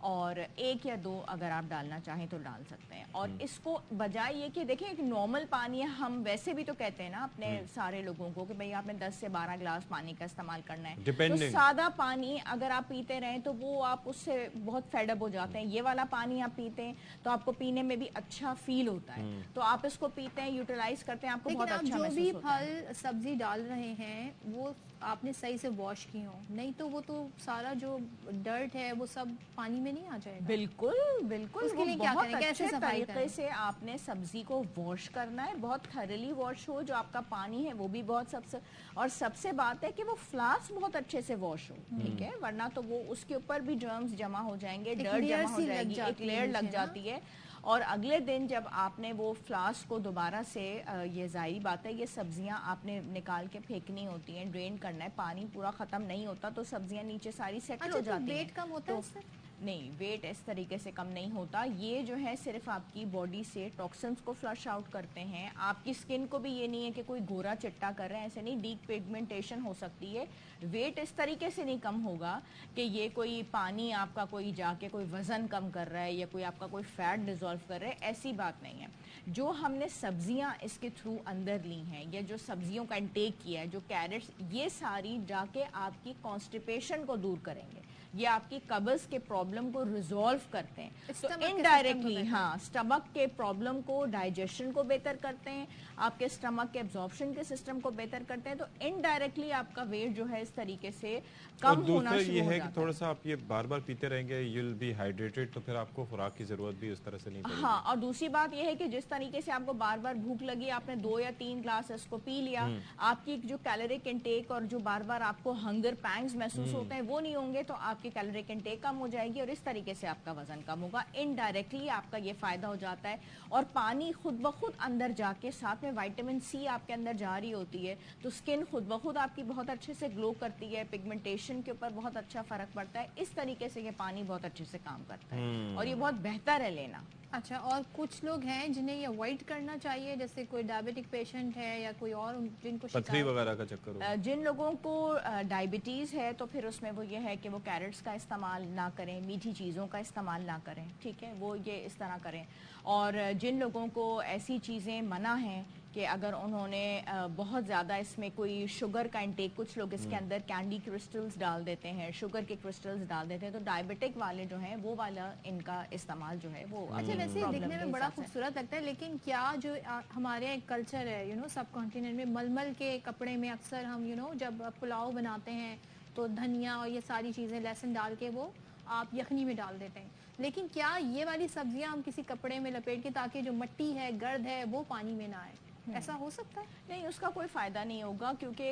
और 1 या 2 अगर आप डालना चाहें तो डाल सकते हैं। और इसको बजाय ये कि देखें एक नॉर्मल पानी है, हम वैसे भी तो कहते हैं ना अपने सारे लोगों को कि भाई आपने 10 से 12 गिलास पानी का इस्तेमाल करना है, तो सादा पानी अगर आप पीते रहें तो वो आप उससे बहुत फेडअप हो जाते हैं। ये वाला पानी आप पीते हैं तो आपको पीने में भी अच्छा फील होता है, तो आप इसको पीते हैं, यूटिलाइज करते हैं, आपको बहुत अच्छा महसूस होता है। जो भी फल सब्जी डाल रहे हैं वो आपने सही से वॉश की हो, नहीं तो वो तो सारा जो डर्ट है वो सब पानी में नहीं आ जाएगा। बिल्कुल बिल्कुल, उसके लिए क्या करें, कैसे सफाई तरीके से आपने सब्जी को वॉश करना है, बहुत थरली वॉश हो, जो आपका पानी है वो भी बहुत सबसे बात है कि वो फ्लास्क बहुत अच्छे से वॉश हो, ठीक है? वरना तो वो उसके ऊपर भी जर्म्स जमा हो जाएंगे, डर्ट जमा हो जाएगी, एक लेयर लग जाती है। और अगले दिन जब आपने वो फ्लास्क को दोबारा से ये जाहिर बात है, ये सब्जियां आपने निकाल के फेंकनी होती हैं, ड्रेन करना है, पानी पूरा ख़त्म नहीं होता तो सब्जियां नीचे सारी सेटल हो जाती हैं। वेट कम होता है इससे? नहीं, वेट इस तरीके से कम नहीं होता। ये जो है सिर्फ आपकी बॉडी से टॉक्सिन्स को फ्लश आउट करते हैं। आपकी स्किन को भी ये नहीं है कि कोई गोरा चिट्टा कर रहे हैं, ऐसे नहीं, डीप पिगमेंटेशन हो सकती है। वेट इस तरीके से नहीं कम होगा कि ये कोई पानी आपका कोई जाके कोई वज़न कम कर रहा है या कोई आपका कोई फैट डिज़ोल्व कर रहा है, ऐसी बात नहीं है। जो हमने सब्जियां इसके थ्रू अंदर ली हैं या जो सब्जियों का इंटेक किया है, जो कैरेट्स, ये सारी जाके आपकी कॉन्स्टिपेशन को दूर करेंगे। ये आपकी कब्ज के प्रॉब्लम को रिजॉल्व करते हैं, तो Stomach के इनडायरेक्टली system को हाँ स्टमक के प्रॉब्लम को, डाइजेशन को बेहतर करते हैं, आपके स्टमक के एब्जॉर्प्शन के सिस्टम को बेहतर करते हैं, तो इनडायरेक्टली आपका वेट जो है इस तरीके से कम और होना दूसरा शुरू ये हो है जाता कि थोड़ा सा आप ये बार बार पीते रहेंगे, यू विल बी हाइड्रेटेड, तो फिर आपको खुराक की जरूरत भी उस तरह से नहीं पड़ेगी। हाँ, और दूसरी बात यह है कि जिस तरीके से आपको बार बार भूख लगी, आपने 2 या 3 ग्लास इसको पी लिया, आपकी जो कैलोरिक इंटेक और जो बार बार आपको हंगर पैंग्स महसूस होते हैं वो नहीं होंगे, तो आपकी कैलोरिक इंटेक कम हो जाएगी और इस तरीके से आपका वजन कम होगा। इनडायरेक्टली आपका ये फायदा हो जाता है। और पानी खुद ब खुद अंदर जाके साथ में विटामिन सी आपके अंदर जा रही होती है, तो स्किन खुद ब खुद आपकी बहुत अच्छे से ग्लो करती है, पिगमेंटेशन के ऊपर बहुत अच्छा फर्क पड़ता है। इस तरीके से ये पानी बहुत अच्छे से काम करता है और ये बहुत बेहतर है लेना। अच्छा, और कुछ लोग हैं जिन्हें ये अवॉइड करना चाहिए, जैसे कोई डायबिटिक पेशेंट है या कोई और जिनको पथरी वगैरह का चक्कर हो, जिन लोगों को डायबिटीज़ है तो फिर उसमें वो ये है कि वो कैरेट्स का इस्तेमाल ना करें, मीठी चीज़ों का इस्तेमाल ना करें, ठीक है, वो ये इस तरह करें। और जिन लोगों को ऐसी चीज़ें मना हैं कि अगर उन्होंने बहुत ज़्यादा इसमें कोई शुगर का इंटेक, कुछ लोग इसके अंदर कैंडी क्रिस्टल्स डाल देते हैं, शुगर के क्रिस्टल्स डाल देते हैं, तो डायबिटिक वाले जो हैं वो वाला इनका इस्तेमाल जो है वो अच्छा, वैसे प्रॉब्लम दिखने के में बड़ा हिसाब से। खूबसूरत लगता है, लेकिन क्या जो हमारे कल्चर है सब कॉन्टिनेंट में, मलमल के कपड़े में अक्सर हम जब पुलाव बनाते हैं तो धनिया और ये सारी चीज़ें लहसुन डाल के वो आप यखनी में डाल देते हैं, लेकिन क्या ये वाली सब्जियां हम किसी कपड़े में लपेट के, ताकि जो मिट्टी है, गर्द है, वो पानी में ना आए, ऐसा हो सकता है? नहीं, उसका कोई फ़ायदा नहीं होगा, क्योंकि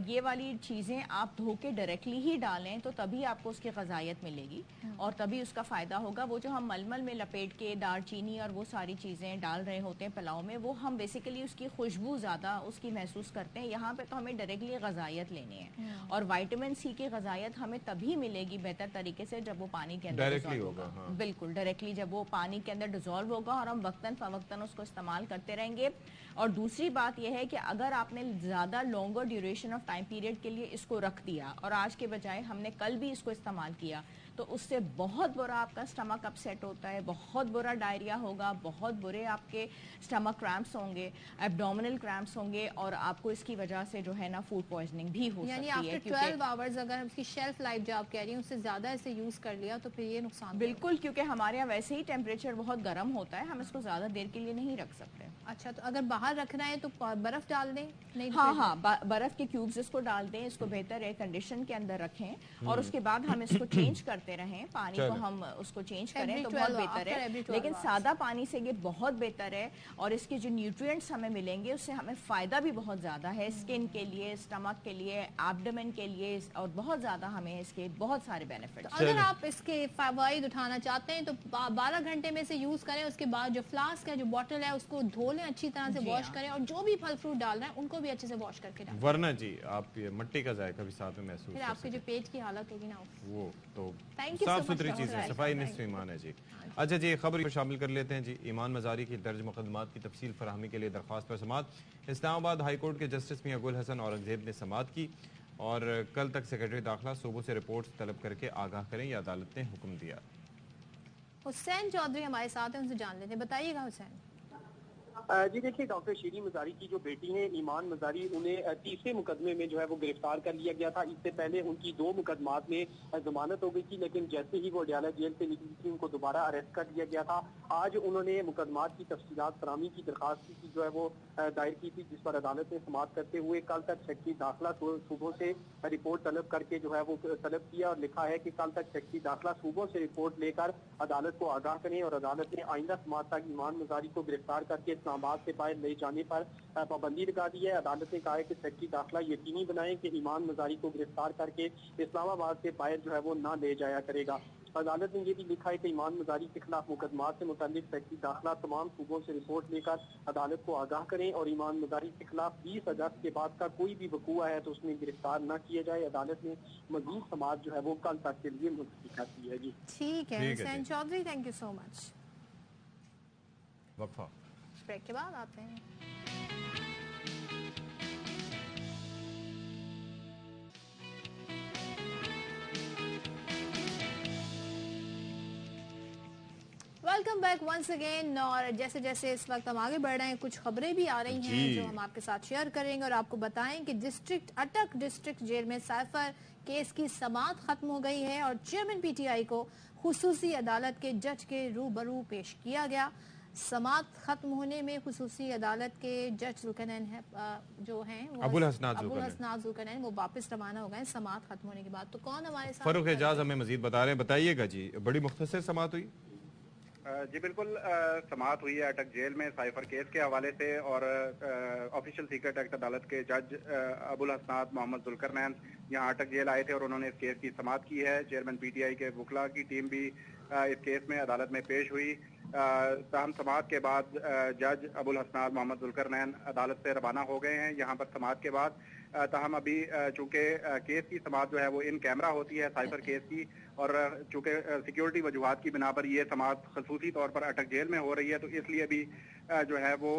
ये वाली चीज़ें आप धो के डायरेक्टली ही डालें तो तभी आपको उसकी ग़ज़ाइयत मिलेगी और तभी उसका फ़ायदा होगा। वो जो हम मलमल में लपेट के दालचीनी और वो सारी चीज़ें डाल रहे होते हैं पुलाव में, वो हम बेसिकली उसकी खुशबू ज़्यादा उसकी महसूस करते हैं। यहाँ पे तो हमें डायरेक्टली ग़ज़ाइयत लेनी है और विटामिन सी की ग़ज़ाइयत हमें तभी मिलेगी बेहतर तरीके से जब वो पानी के अंदर डायरेक्टली डिज़ोल्व होगा। हाँ। बिल्कुल डायरेक्टली जब वो पानी के अंदर डिज़ोल्व होगा और हम वक्तन फ़वक्तन उसको इस्तेमाल करते रहेंगे। और दूसरी बात यह है कि अगर आपने ज़्यादा longer duration of time period के लिए इसको रख दिया और आज के बजाय हमने कल भी इसको इस्तेमाल किया, तो उससे बहुत बुरा आपका स्टमक अपसेट होता है, बहुत बुरा डायरिया होगा, बहुत बुरे आपके स्टमक क्रैम्प्स होंगे, एब्डोमिनल क्रैम्प्स होंगे और आपको इसकी वजह से जो है ना फूड पॉइजनिंग भी हो यानी सकती है। आफ्टर 12 आवर्स अगर उसकी शेल्फ लाइफ जो आप कह रही हैं उससे ज़्यादा इसे यूज़ कर लिया तो फिर ये नुकसान बिल्कुल, क्योंकि हमारे यहाँ वैसे ही टेम्परेचर बहुत गर्म होता है, हम इसको ज़्यादा देर के लिए नहीं रख सकते। अच्छा, तो अगर बाहर रखना है तो बर्फ डाल दें? नहीं तो हाँ, बर्फ के क्यूब्स इसको डाल दें, इसको बेहतर एयर कंडीशन के अंदर रखें और उसके बाद हम इसको चेंज करते रहें, पानी को हम उसको चेंज करें तो बहुत बेहतर है। लेकिन सादा पानी से ये बहुत बेहतर है और इसके जो न्यूट्रिएंट्स हमें मिलेंगे उससे हमें फ़ायदा भी बहुत ज़्यादा है, स्किन के लिए, स्टमक के लिए, एब्डोमेन के लिए, और बहुत ज़्यादा हमें इसके बहुत सारे बेनिफिट। तो अगर आप इसके फ़वाइद उठाना चाहते हैं तो 12 घंटे में से यूज़ करें, उसके बाद जो फ्लास्क है, जो बॉटल है, उसको धो लें, अच्छी तरह से वॉश करें और जो भी फल फ्रूट डाल रहे हैं उनको भी अच्छे से वॉश करके डालें, वरना जी आप ये मिट्टी का जायका भी साथ में महसूस फिर आपके जो पेट की हालत होगी ना वो तो Thank you so साफ much, सुथरी Dr. चीज़ है, Aisha. सफाई निस्फ़ ईमान है जी। अच्छा जी, खबर को शामिल कर लेते हैं जी। ईमान मजारी की दर्ज मुकदमात की तफसील फराहमी के लिए दरख्वास्त पर समाअत। इस्लामाबाद हाई कोर्ट के जस्टिस मियां गुल हसन औरंगजेब ने समाअत की और कल तक सेक्रेटरी दाखिला सूबों से रिपोर्ट तलब करके आगाह करें, या अदालत ने हुक्म दिया। हुसैन चौधरी हमारे साथ हैं, उनसे जान लेते हैं। बताइएगा हुसैन। जी देखिए, डॉक्टर शीरी मजारी की जो बेटी है ईमान मजारी, उन्हें तीसरे मुकदमे में जो है वो गिरफ्तार कर लिया गया था। इससे पहले उनकी 2 मुकदमात में जमानत हो गई थी, लेकिन जैसे ही वो अडयाला जेल से निकली थी उनको दोबारा अरेस्ट कर लिया गया था। आज उन्होंने मुकदमात की तफसीलात फराहमी की दरखास्त की जो है वो दायर की थी, जिस पर अदालत ने समाअत करते हुए कल तक सेक्रेटरी दाखिला सूबों से रिपोर्ट तलब करके जो है वो तलब किया और लिखा है कि कल तक सेक्रेटरी दाखिला सूबों से रिपोर्ट लेकर अदालत को आगाह करें और अदालत ने आइंदा समाअत तक ईमान मजारी को गिरफ्तार करके इस्लामाबाद से बाहर ले जाने पर पाबंदी लगा दी है। अदालत ने कहा है कि सेक्रेटरी दाखिला यकीनी बनाए कि ईमान मजारी को गिरफ्तार करके इस्लामाबाद से बाहर जो है वो ना ले जाया करेगा। अदालत ने ये भी लिखा है कि ईमान मजारी के खिलाफ मुकदमात से मुताल्लिक सेक्रेटरी दाखिला तमाम सूबों से रिपोर्ट लेकर अदालत को आगाह करें और ईमान मजारी के खिलाफ 20 अगस्त के बाद का कोई भी वकूआ है तो उसमें गिरफ्तार न किया जाए। अदालत ने मजीद समाअत जो है वो कल तक के लिए मुलतवी कर दी है। जी ठीक है Hussain Chaudhry, thank you so much. वक्फा ब्रेक के बाद आते हैं। Welcome back once again. और जैसे जैसे इस वक्त हम आगे बढ़ रहे हैं, कुछ खबरें भी आ रही हैं जो हम आपके साथ शेयर करेंगे और आपको बताएं कि अटक डिस्ट्रिक्ट जेल में साइफर केस की समाअत खत्म हो गई है और चेयरमैन पीटीआई को खुसूसी अदालत के जज के रूबरू पेश किया गया। समाअत खत्म होने में खुसूसी अदालत के जज जुल्करनैन जो हैं अबुल हसनात जुल्करनैन वो वापस रवाना हो गए समाअत खत्म होने के बाद। तो कौन हमारे साथ? फरूख एजाज हमें मजीद बता रहे हैं, बताइएगा जी। बड़ी मुख्तसर समाअत हुई? जी बिल्कुल, समाअत हुई है अटक जेल में साइफर केस के हवाले से और ऑफिशियल सीक्रेट एक्ट अदालत के जज अबुल हसनात मोहम्मद जुल्करनैन यहाँ अटक जेल आए थे और उन्होंने इस केस की समाअत की है। चेयरमैन पीटीआई के वकला की टीम भी इस केस में अदालत में पेश हुई। ताहम समाअत के बाद जज अबुल हसनात मोहम्मद जुल्करनैन अदालत से रवाना हो गए हैं यहाँ पर समाअत के बाद। ताहम अभी चूंकि केस की समाअत जो है वो इन कैमरा होती है साइफर केस की, और चूंकि सिक्योरिटी वजूहात की बिना पर ये समाअत खसूसी तौर पर अटक जेल में हो रही है, तो इसलिए भी जो है वो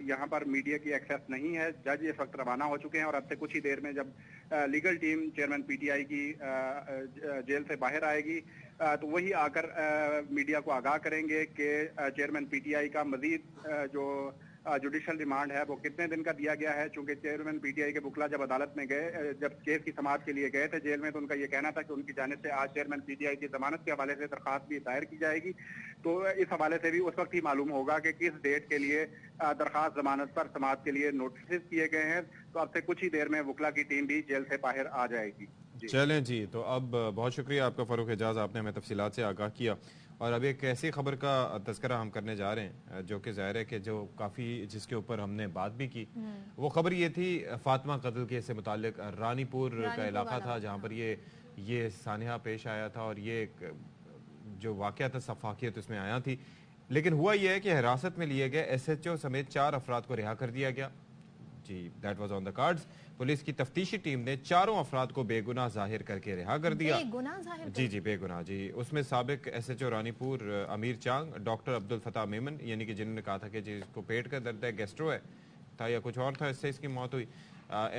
यहाँ पर मीडिया की एक्सेस नहीं है। जज इस वक्त रवाना हो चुके हैं और अब से कुछ ही देर में जब लीगल टीम चेयरमैन पीटीआई की जेल से बाहर आएगी तो वही आकर मीडिया को आगाह करेंगे कि चेयरमैन पीटीआई का मजीद जो जुडिशल रिमांड है वो कितने दिन का दिया गया है। चूंकि चेयरमैन पीटीआई के वकला जब अदालत में गए, जब केस की समाअत के लिए गए थे जेल में, तो उनका ये कहना था कि उनकी जानिब से आज चेयरमैन पीटीआई की जमानत के हवाले से दरखास्त भी दायर की जाएगी। तो इस हवाले से भी उस वक्त ही मालूम होगा कि किस डेट के लिए दरखास्त जमानत पर समाअत के लिए नोटिस किए गए हैं। तो अब से कुछ ही देर में वकला की टीम भी जेल से बाहर आ जाएगी। चलें जी, तो अब बहुत शुक्रिया आपका फरूख एजाज, आपने हमें तफसीलात से आगाह किया। और अब एक ऐसी खबर का तज़किरा हम करने जा रहे हैं जो कि ज़ाहिर है कि जो काफ़ी जिसके ऊपर हमने बात भी की, वो खबर ये थी फातिमा कत्ल केस से मुताल्लिक। रानीपुर का इलाका था जहाँ पर ये सानिया पेश आया था और ये जो वाक़या था सफाकियत उसमें आया थी। लेकिन हुआ यह है कि हिरासत में लिए गए SHO समेत 4 अफराद को रिहा कर दिया गया जी। That was on the cards. Police की तफ्तीशी टीम ने 4 अफराद को बेगुनाह जाहिर करके रिहा कर दिया। जी बेगुनाह जी। उसमें साबिक SHO रानीपुर अमीर चांग, डॉक्टर अब्दुल फताह मेमन, यानी कि जिन्होंने कहा था कि जिसको पेट का दर्द है, गैस्ट्रो है था या कुछ और था, इससे इसकी मौत हुई।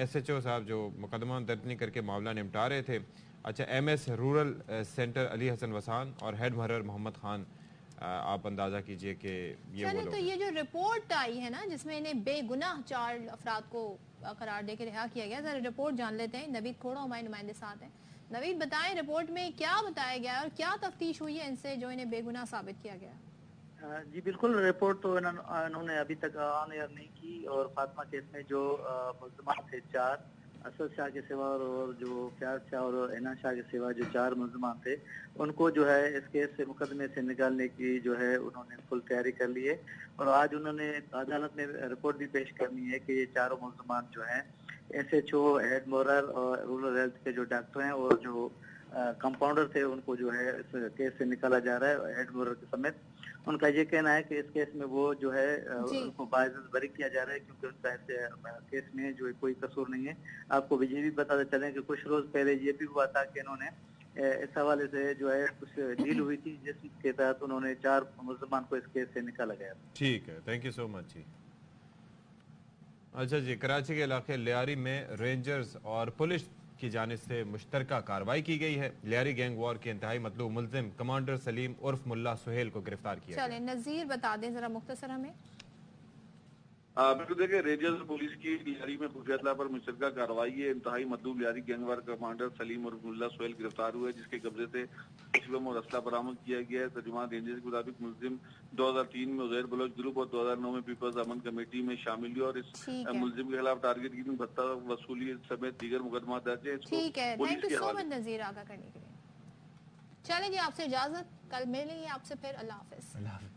SHO साहब जो मुकदमा दर्ज नहीं करके मामला निपटा रहे थे। अच्छा, MS rural centre Ali Hasan Wasan और हेड महरर मोहम्मद खान। आप अंदाजा कीजिए कि ये वो लोग। तो ये जो रिपोर्ट आई है ना जिसमें इन्हें बेगुनाह 4 अफराद को करार देकर रिहा किया गया, जरा रिपोर्ट जान लेते हैं। नवीद खोड़ा हमारे नुमाइंदे साथ हैं। नवीद, बताएं रिपोर्ट में क्या बताया गया और क्या तफ्तीश हुई है इनसे जो इन्हें बेगुनाह साबित किया गया? जी बिल्कुल, रिपोर्ट तो इन्होंने अभी तक ऑन एयर नहीं की। और फातिमा केस में जो मुल्ज़मान थे 4, असद शाह के सिवा और जो फ्याज शाह और एना शाह के सिवा जो 4 मुल्ज़मान थे, उनको जो है इस केस से मुकदमे से निकालने की जो है उन्होंने फुल तैयारी कर ली है। और आज उन्होंने अदालत में रिपोर्ट भी पेश करनी है कि ये 4 मुल्ज़मान जो हैं SHO, हेड मोरल और रूरल हेल्थ के जो डॉक्टर हैं और जो कंपाउंडर थे, उनको जो है इस केस से निकाला जा रहा है हेड मोरल के समेत। उनका ये कहना है कि इस केस में वो जो है उनको बाइज्जत बरी किया जा रहा है क्योंकि उनका इस केस में जो कोई कसूर नहीं है। आपको ये भी बताते चलें कि कुछ रोज पहले ये भी हुआ था कि इन्होंने इस हवाले से जो है कुछ डील हुई थी जिसके तहत उन्होंने 4 मुल्ज़मान को इस केस से निकाला गया। ठीक है, थैंक यू सो मच जी। अच्छा जी, कराची के इलाके लियारी में रेंजर्स और पुलिस की जानिब से मुश्तरका कार्रवाई की गई है। लियारी गैंग वॉर के इंतहाई मतलूब मुल्जिम कमांडर सलीम उर्फ मुल्ला सुहेल को गिरफ्तार किया। चलें नज़ीर बता दें जरा मुख्तसर हमें। बिल्कुल, देखिए रेंजर्स पुलिस की लियारी में खुफिया इत्तला पर मुश्तरका कार्रवाई है। इंतहाई मतलूब लियारी गैंगवार कमांडर सलीम और मुल्ला सुहेल गिरफ्तार हुए, जिसके कब्जे से शिलम और असला बरामद किया गया है। तर्जुमान रेंजर्स के मुताबिक मुल्जिम 2003 में उज़ैर बलोच ग्रुप और 2009 में पीपल्स अमन कमेटी में शामिल हुए और इस मुल्जिम के खिलाफ टारगेट की भत्ता वसूली समेत दीगर मुकदमा दर्ज है। ठीक है, थैंक यू सो मच नज़ीर आगाह करने के लिए। चलें जी, आपसे इजाजत, कल मिलेंगे आपसे फिर। अल्लाह हाफिज।